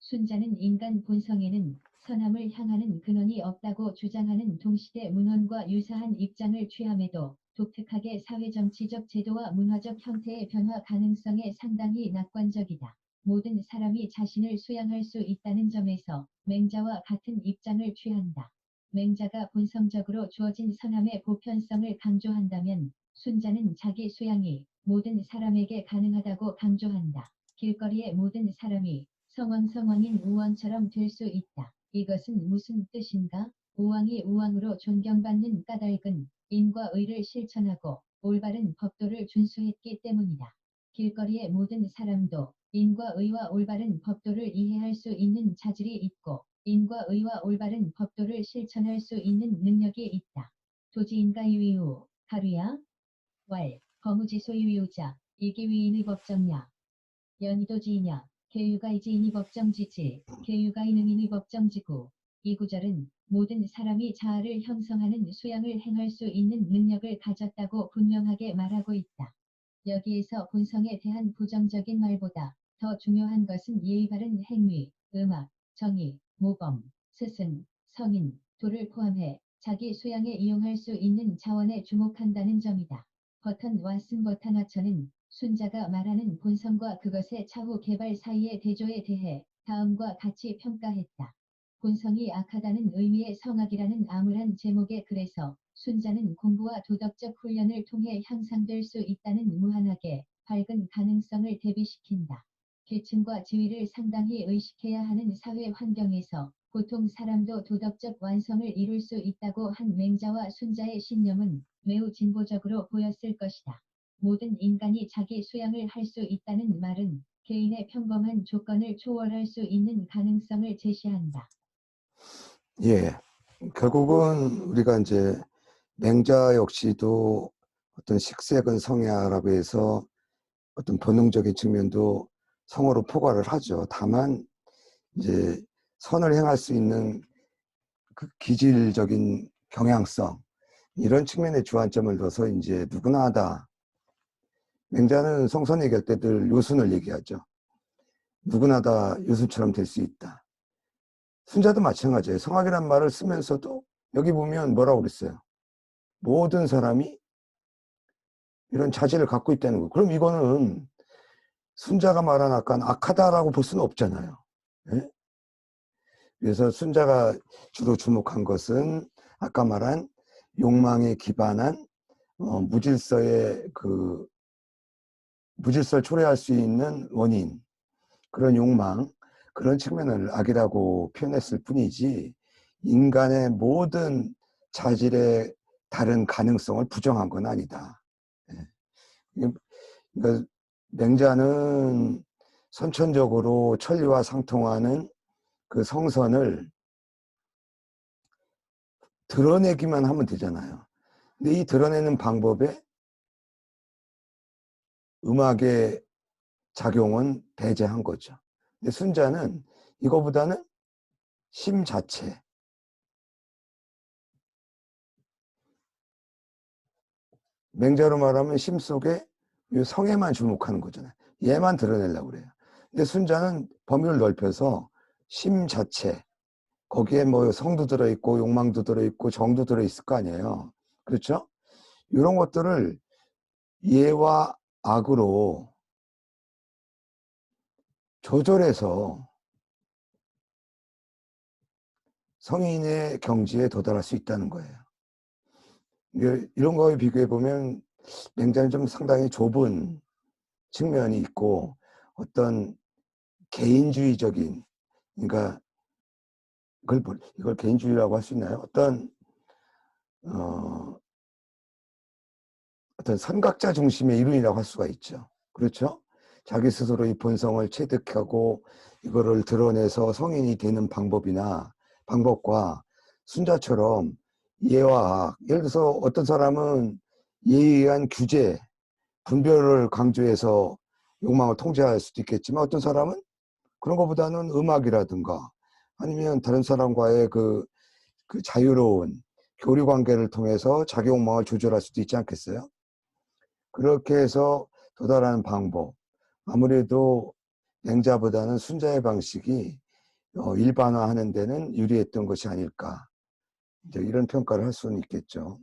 [SPEAKER 2] 순자는 인간 본성에는 선함을 향하는 근원이 없다고 주장하는 동시대 문헌과 유사한 입장을 취함에도 독특하게 사회정치적 제도와 문화적 형태의 변화 가능성에 상당히 낙관적이다. 모든 사람이 자신을 수양할 수 있다는 점에서 맹자와 같은 입장을 취한다. 맹자가 본성적으로 주어진 선함의 보편성을 강조한다면 순자는 자기 수양이 모든 사람에게 가능하다고 강조한다. 길거리의 모든 사람이 성왕성왕인 우왕처럼 될 수 있다. 이것은 무슨 뜻인가? 우왕이 우왕으로 존경받는 까닭은 인과 의를 실천하고 올바른 법도를 준수했기 때문이다. 길거리의 모든 사람도 인과 의와 올바른 법도를 이해할 수 있는 자질이 있고 인과 의와 올바른 법도를 실천할 수 있는 능력이 있다. 도지인가유이우 하루야 왈 거무지소유유자 이기위인의 법정야 연이도지이냐 계유가이지인이 법정지지 계유가이능인의 법정지구. 이 구절은 모든 사람이 자아를 형성하는 수양을 행할 수 있는 능력을 가졌다고 분명하게 말하고 있다. 여기에서 본성에 대한 부정적인 말보다 더 중요한 것은 예의 바른 행위, 음악, 정의, 모범, 스승, 성인, 도를 포함해 자기 수양에 이용할 수 있는 자원에 주목한다는 점이다. 버턴 왓슨 버타나처는 순자가 말하는 본성과 그것의 차후 개발 사이의 대조에 대해 다음과 같이 평가했다. 본성이 악하다는 의미의 성악이라는 암울한 제목의 글에서 순자는 공부와 도덕적 훈련을 통해 향상될 수 있다는 무한하게 밝은 가능성을 대비시킨다. 계층과 지위를 상당히 의식해야 하는 사회 환경에서 보통 사람도 도덕적 완성을 이룰 수 있다고 한 맹자와 순자의 신념은 매우 진보적으로 보였을 것이다. 모든 인간이 자기 수양을 할 수 있다는 말은 개인의 평범한 조건을 초월할 수 있는 가능성을 제시한다.
[SPEAKER 1] 예. 결국은 우리가 이제 맹자 역시도 어떤 식색은 성야라고 해서 어떤 본능적인 측면도 성어로 포괄을 하죠. 다만 이제 선을 행할 수 있는 그 기질적인 경향성 이런 측면에 주안점을 둬서 이제 누구나 하다. 맹자는 성선 얘기할 때 늘 요순을 얘기하죠. 누구나 다 요순처럼 될 수 있다. 순자도 마찬가지예요. 성악이란 말을 쓰면서도 여기 보면 뭐라고 그랬어요? 모든 사람이 이런 자질을 갖고 있다는 거예요. 그럼 이거는 순자가 말한 약간 악하다라고 볼 수는 없잖아요. 예? 그래서 순자가 주로 주목한 것은 아까 말한 욕망에 기반한 무질서의 그 무질서를 초래할 수 있는 원인, 그런 욕망, 그런 측면을 악이라고 표현했을 뿐이지 인간의 모든 자질의 다른 가능성을 부정한 건 아니다. 예. 그러니까 맹자는 선천적으로 천리와 상통하는 그 성선을 드러내기만 하면 되잖아요. 근데 이 드러내는 방법에 음악의 작용은 배제한 거죠. 근데 순자는 이거보다는 심 자체, 맹자로 말하면 심 속에 이 성에만 주목하는 거잖아요. 얘만 드러내려고 그래요. 근데 순자는 범위를 넓혀서 심 자체, 거기에 뭐 성도 들어있고 욕망도 들어있고 정도 들어있을 거 아니에요. 그렇죠? 이런 것들을 예와 악으로 조절해서 성인의 경지에 도달할 수 있다는 거예요. 이런 거에 비교해 보면 맹자는 좀 상당히 좁은 측면이 있고 어떤 개인주의적인, 그러니까 이걸 개인주의라고 할 수 있나요? 어, 어떤 선각자 중심의 이론이라고 할 수가 있죠. 그렇죠? 자기 스스로 이 본성을 체득하고 이거를 드러내서 성인이 되는 방법과 순자처럼 예와 악, 예를 들어서 어떤 사람은 예에 의한 규제, 분별을 강조해서 욕망을 통제할 수도 있겠지만 어떤 사람은 그런 것보다는 음악이라든가 아니면 다른 사람과의 그 자유로운 교류 관계를 통해서 자기 욕망을 조절할 수도 있지 않겠어요? 그렇게 해서 도달하는 방법, 아무래도 맹자보다는 순자의 방식이 일반화하는 데는 유리했던 것이 아닐까, 이제 이런 평가를 할 수는 있겠죠.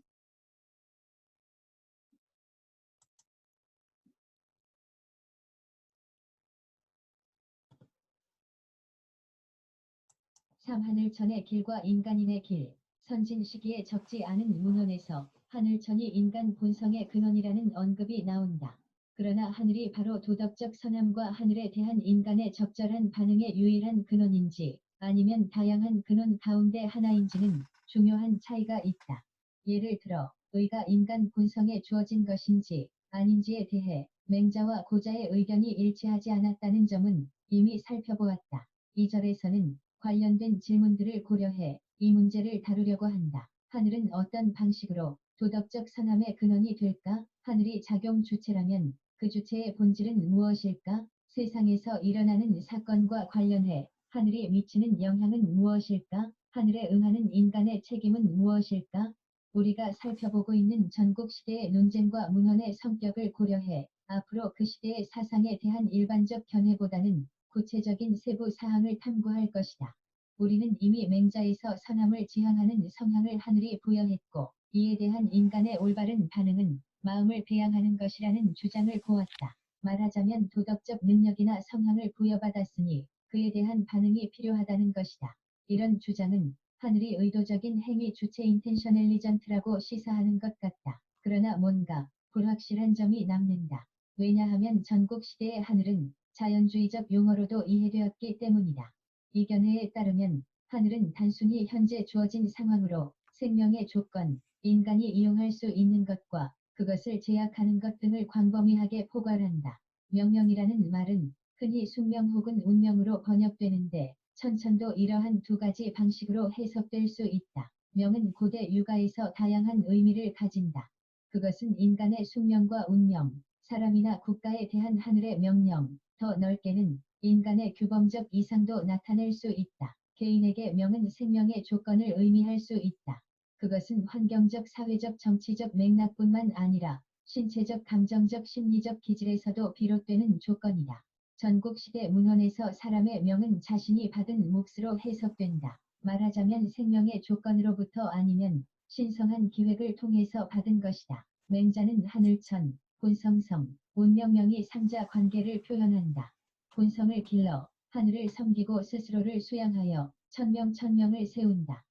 [SPEAKER 2] 하늘천의 길과 인간인의 길. 선진 시기에 적지 않은 문헌에서 하늘천이 인간 본성의 근원이라는 언급이 나온다. 그러나 하늘이 바로 도덕적 선함과 하늘에 대한 인간의 적절한 반응의 유일한 근원인지 아니면 다양한 근원 가운데 하나인지는 중요한 차이가 있다. 예를 들어 의가 인간 본성에 주어진 것인지 아닌지에 대해 맹자와 고자의 의견이 일치하지 않았다는 점은 이미 살펴보았다. 이 절에서는 관련된 질문들을 고려해 이 문제를 다루려고 한다. 하늘은 어떤 방식으로 도덕적 선함의 근원이 될까? 하늘이 작용 주체라면 그 주체의 본질은 무엇일까? 세상에서 일어나는 사건과 관련해 하늘이 미치는 영향은 무엇일까? 하늘에 응하는 인간의 책임은 무엇일까? 우리가 살펴보고 있는 전국 시대의 논쟁과 문헌의 성격을 고려해 앞으로 그 시대의 사상에 대한 일반적 견해보다는 구체적인 세부 사항을 탐구할 것이다. 우리는 이미 맹자에서 선함을 지향하는 성향을 하늘이 부여했고 이에 대한 인간의 올바른 반응은 마음을 배양하는 것이라는 주장을 보았다. 말하자면 도덕적 능력이나 성향을 부여받았으니 그에 대한 반응이 필요하다는 것이다. 이런 주장은 하늘이 의도적인 행위 주체 인텐셔널리전트라고 시사하는 것 같다. 그러나 뭔가 불확실한 점이 남는다. 왜냐하면 전국 시대의 하늘은 자연주의적 용어로도 이해되었기 때문이다. 이 견해에 따르면 하늘은 단순히 현재 주어진 상황으로 생명의 조건, 인간이 이용할 수 있는 것과 그것을 제약하는 것 등을 광범위하게 포괄한다. 명령이라는 말은 흔히 숙명 혹은 운명으로 번역되는데 천천도 이러한 두 가지 방식으로 해석될 수 있다. 명은 고대 육아에서 다양한 의미를 가진다. 그것은 인간의 숙명과 운명, 사람이나 국가에 대한 하늘의 명령, 더 넓게는 인간의 규범적 이상도 나타낼 수 있다. 개인에게 명은 생명의 조건을 의미할 수 있다. 그것은 환경적, 사회적, 정치적 맥락뿐만 아니라 신체적, 감정적, 심리적 기질에서도 비롯되는 조건이다. 전국시대 문헌에서 사람의 명은 자신이 받은 몫으로 해석된다. 말하자면 생명의 조건으로부터 아니면 신성한 기획을 통해서 받은 것이다. 맹자는 하늘천, 본성성, 운명명이 삼자 관계를 표현한다. 본성을 길러 하늘을 섬기고 스스로를 수양하여 천명천명을 세운다.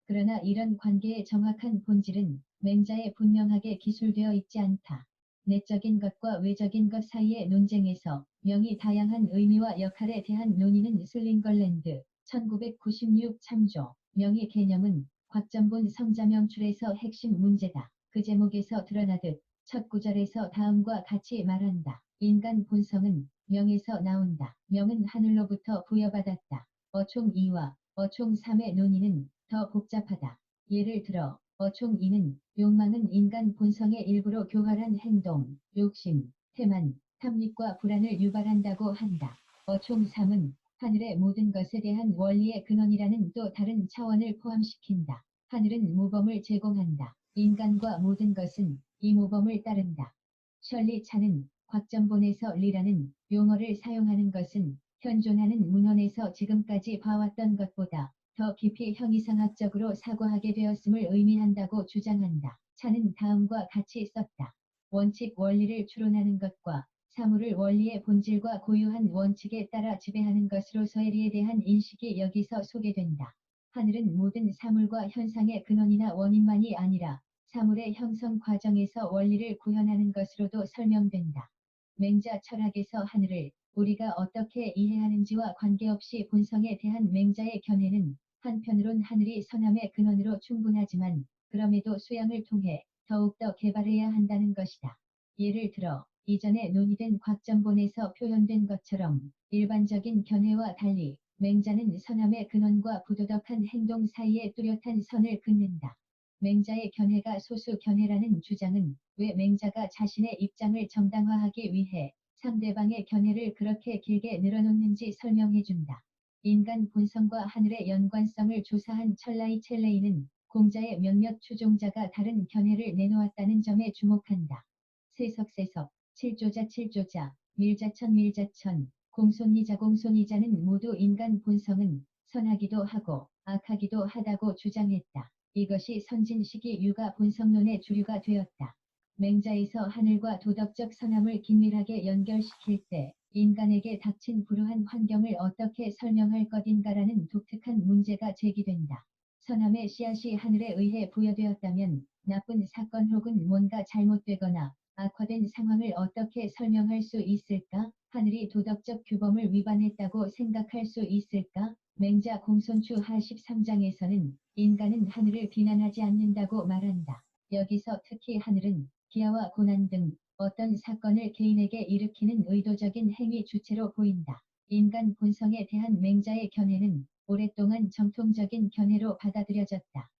[SPEAKER 2] 그러나 이런 관계의 정확한 본질은 맹자에 분명하게 기술되어 있지 않다. 내적인 것과 외적인 것 사이의 논쟁에서 명이 다양한 의미와 역할에 대한 논의는 슬링걸랜드 1996 참조. 명의 개념은 곽전본 성자명출에서 핵심 문제다. 그 제목에서 드러나듯 첫 구절에서 다음과 같이 말한다. 인간 본성은 명에서 나온다. 명은 하늘로부터 부여받았다. 어총 2와 어총 3의 논의는 더 복잡하다. 예를 들어 어총 2는 욕망은 인간 본성의 일부로 교활한 행동, 욕심, 태만, 탐닉과 불안을 유발한다고 한다. 어총 3은 하늘의 모든 것에 대한 원리의 근원이라는 또 다른 차원을 포함시킨다. 하늘은 모범을 제공한다. 인간과 모든 것은 이 모범을 따른다. 셜리 차는 곽전본에서 리라는 용어를 사용하는 것은 현존하는 문헌에서 지금까지 봐왔던 것보다 더 깊이 형이상학적으로 사고하게 되었음을 의미한다고 주장한다. 차는 다음과 같이 썼다. 원칙 원리를 추론하는 것과 사물을 원리의 본질과 고유한 원칙에 따라 지배하는 것으로서의 리에 대한 인식이 여기서 소개된다. 하늘은 모든 사물과 현상의 근원이나 원인만이 아니라 사물의 형성 과정에서 원리를 구현하는 것으로도 설명된다. 맹자 철학에서 하늘을 우리가 어떻게 이해하는지와 관계없이 본성에 대한 맹자의 견해는 한편으론 하늘이 선함의 근원으로 충분하지만 그럼에도 수양을 통해 더욱더 개발해야 한다는 것이다. 예를 들어 이전에 논의된 곽전본에서 표현된 것처럼 일반적인 견해와 달리 맹자는 선함의 근원과 부도덕한 행동 사이에 뚜렷한 선을 긋는다. 맹자의 견해가 소수 견해라는 주장은 왜 맹자가 자신의 입장을 정당화하기 위해 상대방의 견해를 그렇게 길게 늘어놓는지 설명해준다. 인간 본성과 하늘의 연관성을 조사한 철라이 첼레이는 공자의 몇몇 추종자가 다른 견해를 내놓았다는 점에 주목한다. 세석세석, 칠조자, 밀자천, 공손이자는 모두 인간 본성은 선하기도 하고 악하기도 하다고 주장했다. 이것이 선진 시기 육아 본성론의 주류가 되었다. 맹자에서 하늘과 도덕적 선함을 긴밀하게 연결시킬 때 인간에게 닥친 불우한 환경을 어떻게 설명할 것인가라는 독특한 문제가 제기된다. 선함의 씨앗이 하늘에 의해 부여되었다면 나쁜 사건 혹은 뭔가 잘못되거나 악화된 상황을 어떻게 설명할 수 있을까? 하늘이 도덕적 규범을 위반했다고 생각할 수 있을까? 맹자 공손추 하 13장에서는 인간은 하늘을 비난하지 않는다고 말한다. 여기서 특히 하늘은 기아와 고난 등 어떤 사건을 개인에게 일으키는 의도적인 행위 주체로 보인다. 인간 본성에 대한 맹자의 견해는 오랫동안 정통적인 견해로 받아들여졌다.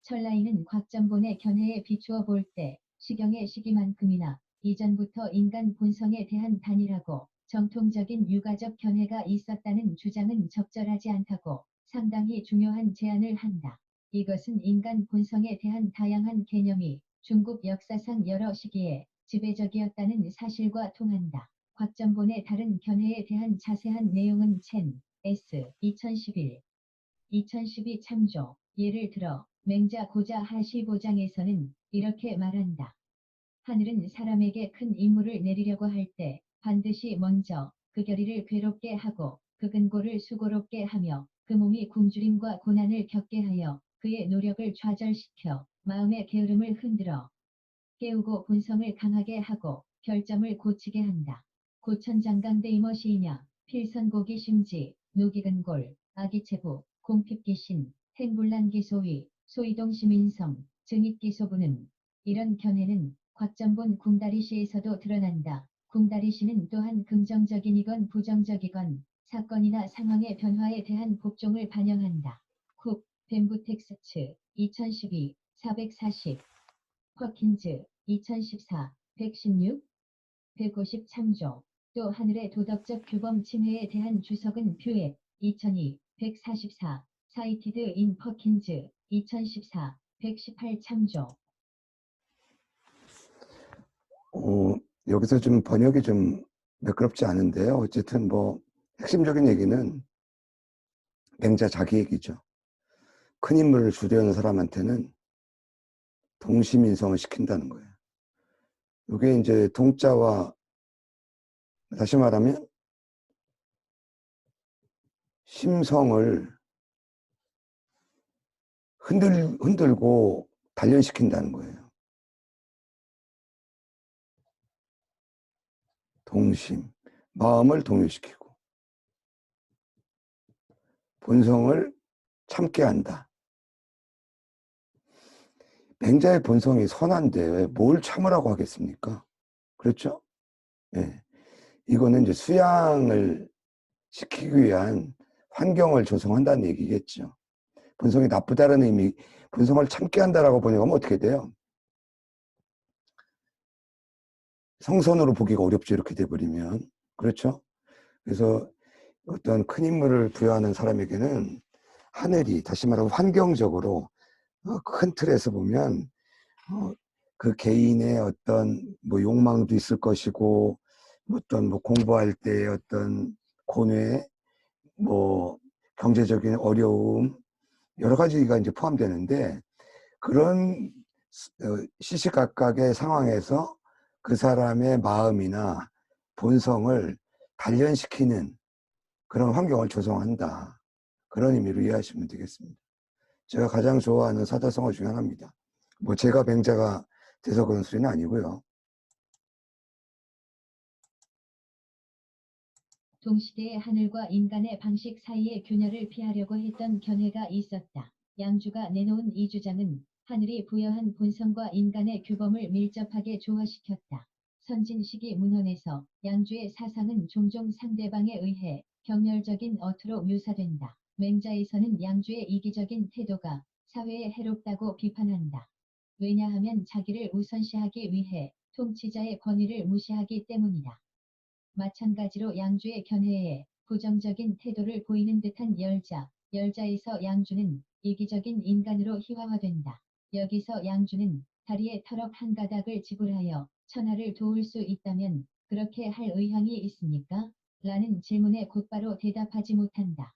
[SPEAKER 2] 철라이는 곽정본의 견해에 비추어 볼 때 시경의 시기만큼이나 이전부터 인간 본성에 대한 단일하고 정통적인 유가적 견해가 있었다는 주장은 적절하지 않다고 상당히 중요한 제안을 한다. 이것은 인간 본성에 대한 다양한 개념이 중국 역사상 여러 시기에 지배적이었다는 사실과 통한다. 곽정본의 다른 견해에 대한 자세한 내용은 첸 S 2012 참조. 예를 들어 맹자 고자 하시보장에서는 이렇게 말한다. 하늘은 사람에게 큰 임무를 내리려고 할 때 반드시 먼저 그 결의를 괴롭게 하고 그 근고를 수고롭게 하며 그 몸이 굶주림과 고난을 겪게 하여 그의 노력을 좌절시켜 마음의 게으름을 흔들어 깨우고 본성을 강하게 하고 결점을 고치게 한다. 고천장강대이머 시이냐 필선고기 심지 노기근골 아기체부 공핍기신 행불난기소위 소이동 시민성 증입기소부는 이런 견해는 곽정본 궁다리시에서도 드러난다. 궁다리시는 또한 긍정적이건 부정적이건 사건이나 상황의 변화에 대한 복종을 반영한다. 쿡 벤부텍스츠 2012 440 퍼킨즈 2014 116 150 참조. 또 하늘의 도덕적 규범 침해에 대한 주석은 퓨에 2002 144 사이티드 인 퍼킨즈 2014 118 참조.
[SPEAKER 1] 여기서 좀 번역이 좀 매끄럽지 않은데요. 어쨌든 뭐 핵심적인 얘기는 맹자 자기 얘기죠. 큰 인물을 주도하는 사람한테는 동시민성을 시킨다는 거예요. 이게 이제 동자와 다시 말하면 심성을 흔들고 단련시킨다는 거예요. 동심, 마음을 동요시키고 본성을 참게 한다. 맹자의 본성이 선한데 뭘 참으라고 하겠습니까? 그렇죠? 예. 이거는 이제 수양을 시키기 위한 환경을 조성한다는 얘기겠죠. 본성이 나쁘다는 의미, 본성을 참게 한다라고 번역하면 어떻게 돼요? 성선으로 보기가 어렵죠. 이렇게 돼버리면. 그렇죠? 그래서 어떤 큰 인물을 부여하는 사람에게는 하늘이, 다시 말하면 환경적으로 큰 틀에서 보면 그 개인의 어떤 뭐 욕망도 있을 것이고, 어떤 뭐 공부할 때 어떤 고뇌, 뭐 경제적인 어려움, 여러 가지가 이제 포함되는데, 그런 시시각각의 상황에서 그 사람의 마음이나 본성을 단련시키는 그런 환경을 조성한다. 그런 의미로 이해하시면 되겠습니다. 제가 가장 좋아하는 사자성어 중에 하나입니다. 뭐 제가 맹자가 돼서 그런 소리는 아니고요.
[SPEAKER 2] 동시대의 하늘과 인간의 방식 사이의 균열을 피하려고 했던 견해가 있었다. 양주가 내놓은 이 주장은 하늘이 부여한 본성과 인간의 규범을 밀접하게 조화시켰다. 선진 시기 문헌에서 양주의 사상은 종종 상대방에 의해 경멸적인 어투로 묘사된다. 맹자에서는 양주의 이기적인 태도가 사회에 해롭다고 비판한다. 왜냐하면 자기를 우선시하기 위해 통치자의 권위를 무시하기 때문이다. 마찬가지로 양주의 견해에 부정적인 태도를 보이는 듯한 열자에서 양주는 이기적인 인간으로 희화화된다. 여기서 양주는 다리에 털럭 한 가닥을 지불하여 천하를 도울 수 있다면 그렇게 할 의향이 있습니까? 라는 질문에 곧바로 대답하지 못한다.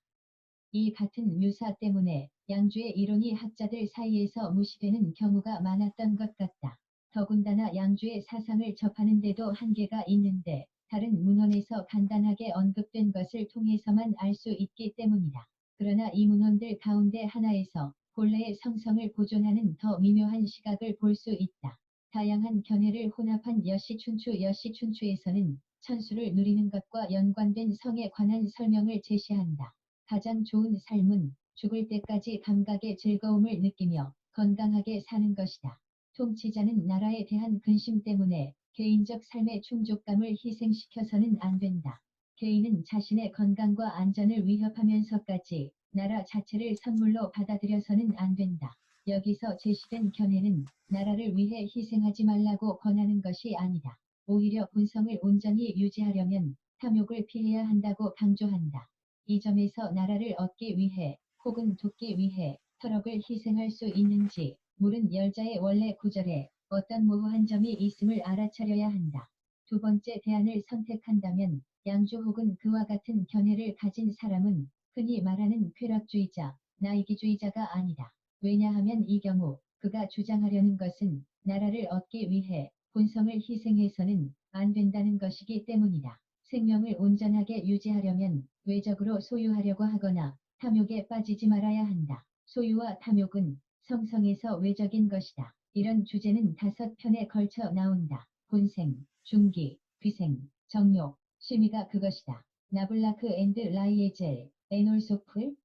[SPEAKER 2] 이 같은 묘사 때문에 양주의 이론이 학자들 사이에서 무시되는 경우가 많았던 것 같다. 더군다나 양주의 사상을 접하는 데도 한계가 있는데 다른 문헌에서 간단하게 언급된 것을 통해서만 알 수 있기 때문이다. 그러나 이 문헌들 가운데 하나에서 본래의 성성을 보존하는 더 미묘한 시각을 볼 수 있다. 다양한 견해를 혼합한 여시춘추에서는 천수를 누리는 것과 연관된 성에 관한 설명을 제시한다. 가장 좋은 삶은 죽을 때까지 감각의 즐거움을 느끼며 건강하게 사는 것이다. 통치자는 나라에 대한 근심 때문에 개인적 삶의 충족감을 희생시켜서는 안 된다. 개인은 자신의 건강과 안전을 위협하면서까지 나라 자체를 선물로 받아들여서는 안 된다. 여기서 제시된 견해는 나라를 위해 희생하지 말라고 권하는 것이 아니다. 오히려 본성을 온전히 유지하려면 탐욕을 피해야 한다고 강조한다. 이 점에서 나라를 얻기 위해 혹은 돕기 위해 털억을 희생할 수 있는지 물은 열자의 원래 구절에 어떤 모호한 점이 있음을 알아차려야 한다. 두 번째 대안을 선택한다면 양주 혹은 그와 같은 견해를 가진 사람은 흔히 말하는 쾌락주의자, 나이기주의자가 아니다. 왜냐하면 이 경우 그가 주장하려는 것은 나라를 얻기 위해 본성을 희생해서는 안 된다는 것이기 때문이다. 생명을 온전하게 유지하려면 외적으로 소유하려고 하거나 탐욕에 빠지지 말아야 한다. 소유와 탐욕은 성성에서 외적인 것이다. 이런 주제는 5편에 걸쳐 나온다. 본생, 중기, 비생, 정욕, 심의가 그것이다. 나블라크 앤드 라이에젤, 에놀소플,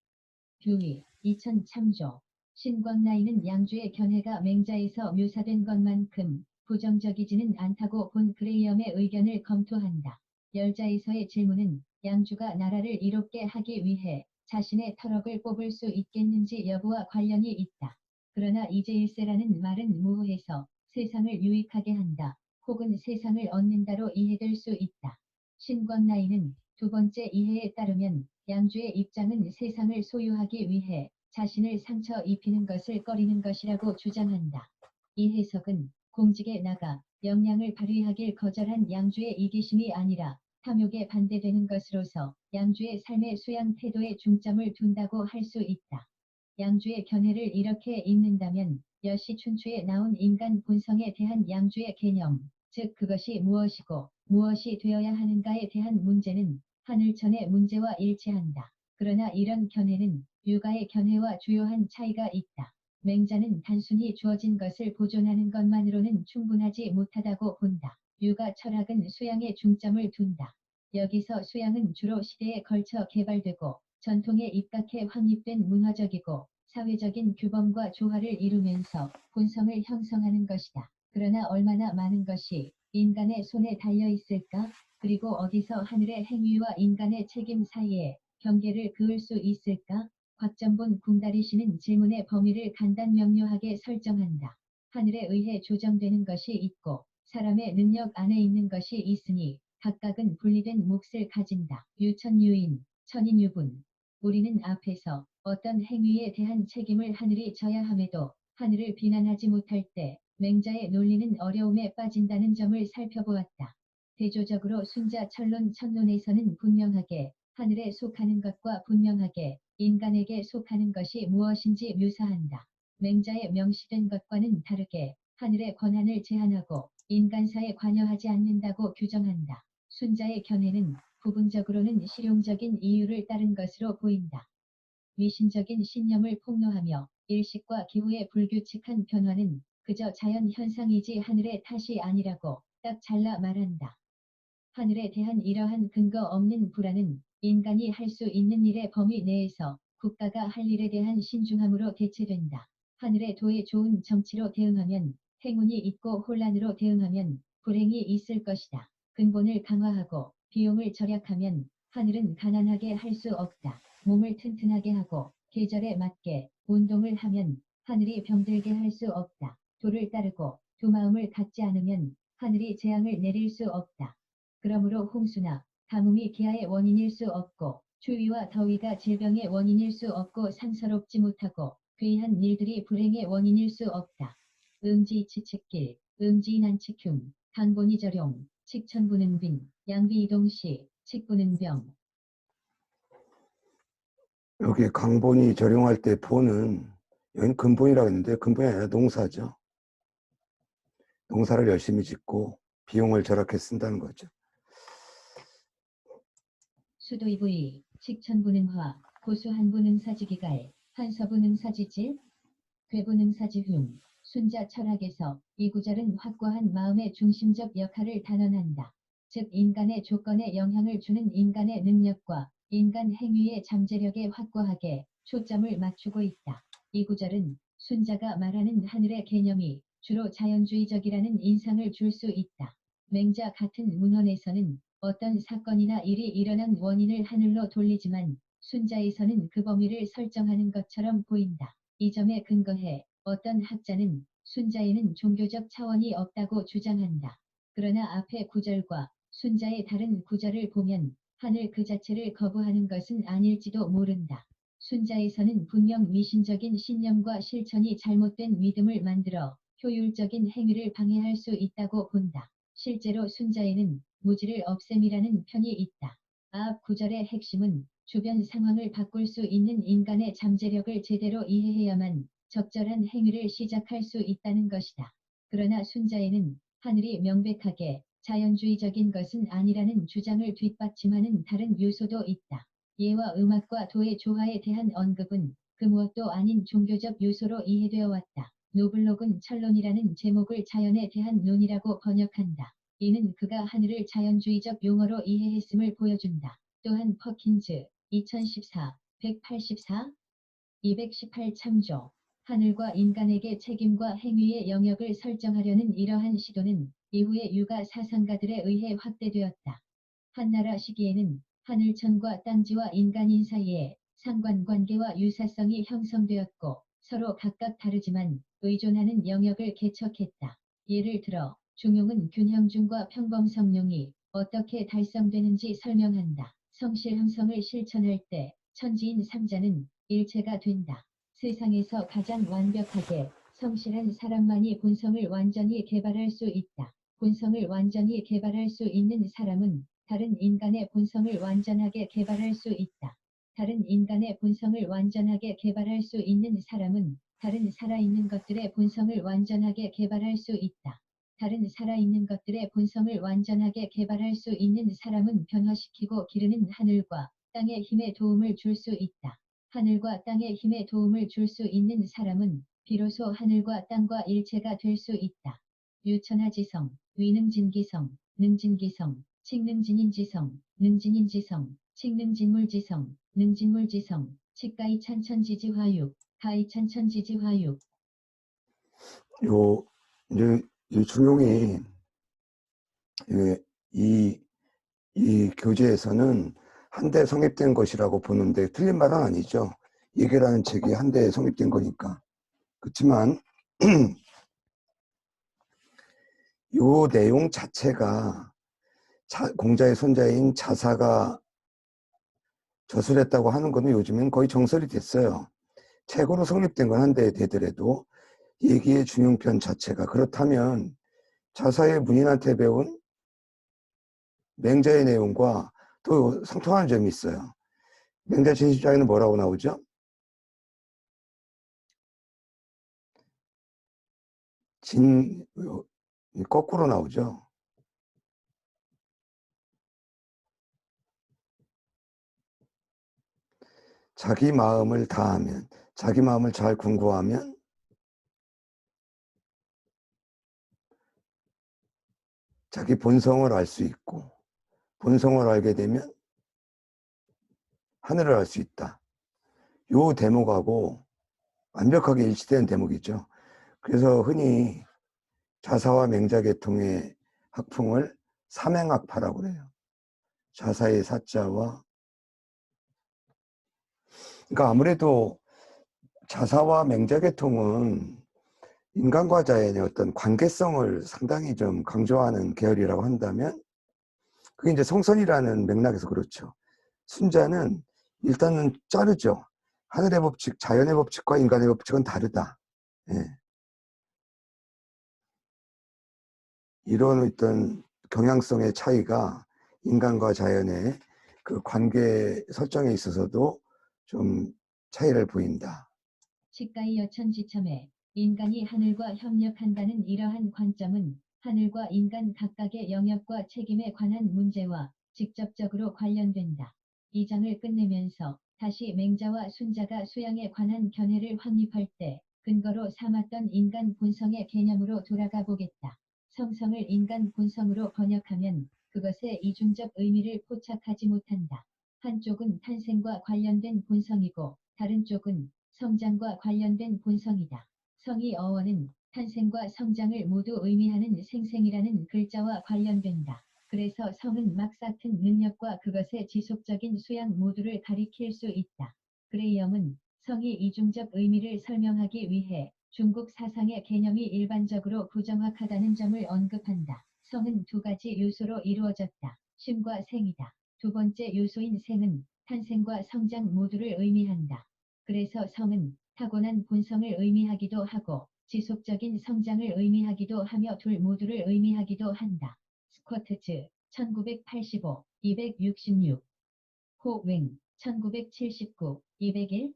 [SPEAKER 2] 뷰이, 2000 참조. 신광나이는 양주의 견해가 맹자에서 묘사된 것만큼 부정적이지는 않다고 본 그레이엄의 의견을 검토한다. 열자에서의 질문은 양주가 나라를 이롭게 하기 위해 자신의 털억을 뽑을 수 있겠는지 여부와 관련이 있다. 그러나 이제 일세라는 말은 무호해서 세상을 유익하게 한다. 혹은 세상을 얻는다로 이해될 수 있다. 신광나이는 두 번째 이해에 따르면 양주의 입장은 세상을 소유하기 위해 자신을 상처 입히는 것을 꺼리는 것이라고 주장한다. 이 해석은 공직에 나가 역량을 발휘하길 거절한 양주의 이기심이 아니라 탐욕에 반대되는 것으로서 양주의 삶의 수양 태도에 중점을 둔다고 할 수 있다. 양주의 견해를 이렇게 읽는다면 여시춘추에 나온 인간 본성에 대한 양주의 개념, 즉 그것이 무엇이고 무엇이 되어야 하는가에 대한 문제는 하늘천의 문제와 일치한다. 그러나 이런 견해는 유가의 견해와 주요한 차이가 있다. 맹자는 단순히 주어진 것을 보존하는 것만으로는 충분하지 못하다고 본다. 유가 철학은 수양에 중점을 둔다. 여기서 수양은 주로 시대에 걸쳐 개발되고 전통에 입각해 확립된 문화적이고 사회적인 규범과 조화를 이루면서 본성을 형성하는 것이다. 그러나 얼마나 많은 것이 인간의 손에 달려 있을까? 그리고 어디서 하늘의 행위와 인간의 책임 사이에 경계를 그을 수 있을까? 곽전본 궁다리씨는 질문의 범위를 간단명료하게 설정한다. 하늘에 의해 조정되는 것이 있고 사람의 능력 안에 있는 것이 있으니 각각은 분리된 몫을 가진다. 유천유인, 천인유분. 우리는 앞에서 어떤 행위에 대한 책임을 하늘이 져야 함에도 하늘을 비난하지 못할 때 맹자의 논리는 어려움에 빠진다는 점을 살펴보았다. 대조적으로 순자 철론 천론에서는 분명하게 하늘에 속하는 것과 분명하게 인간에게 속하는 것이 무엇인지 묘사한다. 맹자의 명시된 것과는 다르게 하늘의 권한을 제한하고 인간사에 관여하지 않는다고 규정한다. 순자의 견해는 부분적으로는 실용적인 이유를 따른 것으로 보인다. 미신적인 신념을 폭로하며 일식과 기후의 불규칙한 변화는 그저 자연 현상이지 하늘의 탓이 아니라고 딱 잘라 말한다. 하늘에 대한 이러한 근거 없는 불안은 인간이 할 수 있는 일의 범위 내에서 국가가 할 일에 대한 신중함으로 대체된다. 하늘의 도에 좋은 정치로 대응하면 행운이 있고 혼란으로 대응하면 불행이 있을 것이다. 근본을 강화하고 비용을 절약하면 하늘은 가난하게 할 수 없다. 몸을 튼튼하게 하고 계절에 맞게 운동을 하면 하늘이 병들게 할 수 없다. 도를 따르고 두 마음을 갖지 않으면 하늘이 재앙을 내릴 수 없다. 그러므로 홍수나 가뭄이 기아의 원인일 수 없고 추위와 더위가 질병의 원인일 수 없고 상서롭지 못하고 괴이한 일들이 불행의 원인일 수 없다. 응지치측길, 응지난치흉, 강본이절용, 칙천부능빈, 양비이동시, 칙부능병.
[SPEAKER 1] 여기 강본이 절용할 때 본은 여기는 근본이라고 했는데 근본이 아니라 농사죠. 농사를 열심히 짓고 비용을 절약해 쓴다는 거죠.
[SPEAKER 2] 수도이부이, 칙천부능화, 고수한부능사지기갈, 한서부능사지질, 괴부능사지흉. 순자 철학에서 이 구절은 확고한 마음의 중심적 역할을 단언한다. 즉 인간의 조건에 영향을 주는 인간의 능력과 인간 행위의 잠재력에 확고하게 초점을 맞추고 있다. 이 구절은 순자가 말하는 하늘의 개념이 주로 자연주의적이라는 인상을 줄 수 있다. 맹자 같은 문헌에서는 어떤 사건이나 일이 일어난 원인을 하늘로 돌리지만 순자에서는 그 범위를 설정하는 것처럼 보인다. 이 점에 근거해 어떤 학자는 순자에는 종교적 차원이 없다고 주장한다. 그러나 앞의 구절과 순자의 다른 구절을 보면 하늘 그 자체를 거부하는 것은 아닐지도 모른다. 순자에서는 분명 미신적인 신념과 실천이 잘못된 믿음을 만들어 효율적인 행위를 방해할 수 있다고 본다. 실제로 순자에는 무지를 없앰이라는 편이 있다. 앞 구절의 핵심은 주변 상황을 바꿀 수 있는 인간의 잠재력을 제대로 이해해야만 적절한 행위를 시작할 수 있다는 것이다. 그러나 순자에는 하늘이 명백하게 자연주의적인 것은 아니라는 주장을 뒷받침하는 다른 요소도 있다. 예와 음악과 도의 조화에 대한 언급은 그 무엇도 아닌 종교적 요소로 이해되어 왔다. 노블록은 철론이라는 제목을 자연에 대한 논이라고 번역한다. 이는 그가 하늘을 자연주의적 용어로 이해했음을 보여준다. 또한 퍼킨즈 2014 184 218 참조 하늘과 인간에게 책임과 행위의 영역을 설정하려는 이러한 시도는 이후의 유가 사상가들에 의해 확대되었다. 한나라 시기에는 하늘천과 땅지와 인간인 사이에 상관관계와 유사성이 형성되었고 서로 각각 다르지만 의존하는 영역을 개척했다. 예를 들어 중용은 균형중과 평범성룡이 어떻게 달성되는지 설명한다. 성실함성을 실천할 때 천지인 삼자는 일체가 된다. 세상에서 가장 완벽하게 성실한 사람만이 본성을 완전히 개발할 수 있다. 본성을 완전히 개발할 수 있는 사람은 다른 인간의 본성을 완전하게 개발할 수 있다. 다른 인간의 본성을 완전하게 개발할 수 있는 사람은 다른 살아있는 것들의 본성을 완전하게 개발할 수 있다. 다른 살아있는 것들의 본성을 완전하게 개발할 수 있는 사람은 변화시키고 기르는 하늘과 땅의 힘에 도움을 줄 수 있다. 하늘과 땅의 힘에 도움을 줄 수 있는 사람은 비로소 하늘과 땅과 일체가 될 수 있다. 유천하지성, 위능진기성, 능진기성, 칙능진인지성, 능진인지성, 칙능진물지성, 능진물지성, 칙가이찬천지지화육, 가이찬천지지화육.
[SPEAKER 1] 요 이제 이 중용이 이, 이 교재에서는 한때 성립된 것이라고 보는데 틀린 말은 아니죠. 예계라는 책이 한때 성립된 거니까. 그렇지만 요 내용 자체가 공자의 손자인 자사가 저술했다고 하는 것은 요즘엔 거의 정설이 됐어요. 책으로 성립된 건 한때 되더라도 얘기의 중용편 자체가 그렇다면 자사의 문인한테 배운 맹자의 내용과 또 상통하는 점이 있어요. 맹자 진시장에는 뭐라고 나오죠? 거꾸로 나오죠. 자기 마음을 다하면, 자기 마음을 잘 궁구하면 자기 본성을 알 수 있고, 본성을 알게 되면 하늘을 알 수 있다. 요 대목하고 완벽하게 일치되는 대목이죠. 그래서 흔히 자사와 맹자 계통의 학풍을 삼행학파라고 그래요. 자사의 사자와, 그러니까 아무래도 자사와 맹자 계통은 인간과 자연의 어떤 관계성을 상당히 좀 강조하는 계열이라고 한다면 그게 이제 성선이라는 맥락에서 그렇죠. 순자는 일단은 자르죠. 하늘의 법칙, 자연의 법칙과 인간의 법칙은 다르다. 예. 이런 어떤 경향성의 차이가 인간과 자연의 그 관계 설정에 있어서도 좀 차이를 보인다.
[SPEAKER 2] 칙가이 여천지참에 인간이 하늘과 협력한다는 이러한 관점은 하늘과 인간 각각의 영역과 책임에 관한 문제와 직접적으로 관련된다. 이 장을 끝내면서 다시 맹자와 순자가 수양에 관한 견해를 확립할 때 근거로 삼았던 인간 본성의 개념으로 돌아가 보겠다. 성성을 인간 본성으로 번역하면 그것의 이중적 의미를 포착하지 못한다. 한쪽은 탄생과 관련된 본성이고 다른 쪽은 성장과 관련된 본성이다. 성이 어원은 탄생과 성장을 모두 의미하는 생생이라는 글자와 관련된다. 그래서 성은 막사튼 능력과 그것의 지속적인 수양 모두를 가리킬 수 있다. 그레이엄은 성이 이중적 의미를 설명하기 위해 중국 사상의 개념이 일반적으로 부정확하다는 점을 언급한다. 성은 두 가지 요소로 이루어졌다. 심과 생이다. 두 번째 요소인 생은 탄생과 성장 모두를 의미한다. 그래서 성은 타고난 본성을 의미하기도 하고 지속적인 성장을 의미하기도 하며 둘 모두를 의미하기도 한다. 스쿼트즈 1985, 266 호웽 1979, 201,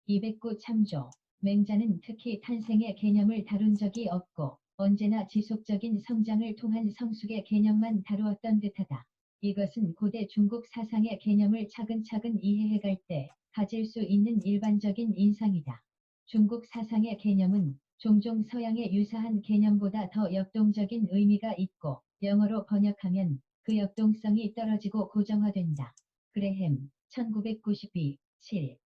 [SPEAKER 2] 209 참조 맹자는 특히 탄생의 개념을 다룬 적이 없고 언제나 지속적인 성장을 통한 성숙의 개념만 다루었던 듯하다. 이것은 고대 중국 사상의 개념을 차근차근 이해해갈 때 가질 수 있는 일반적인 인상이다. 중국 사상의 개념은 종종 서양의 유사한 개념보다 더 역동적인 의미가 있고 영어로 번역하면 그 역동성이 떨어지고 고정화된다. 그레햄 1992, 7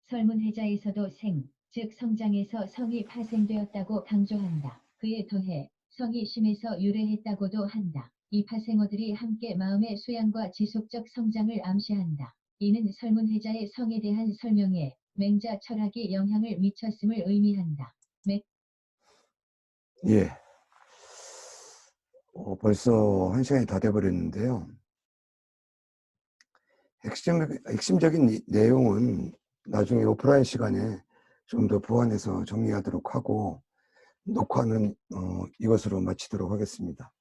[SPEAKER 2] 설문해자에서도 생, 즉 성장에서 성이 파생되었다고 강조한다. 그에 더해 성이 심에서 유래했다고도 한다. 이 파생어들이 함께 마음의 수양과 지속적 성장을 암시한다. 이는 설문해자의 성에 대한 설명에 맹자 철학이 영향을 미쳤음을 의미한다.
[SPEAKER 1] 예. 벌써 1시간이 다 돼버렸는데요. 핵심적인 내용은 나중에 오프라인 시간에 좀 더 보완해서 정리하도록 하고 녹화는 이것으로 마치도록 하겠습니다.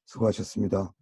[SPEAKER 1] 수고하셨습니다.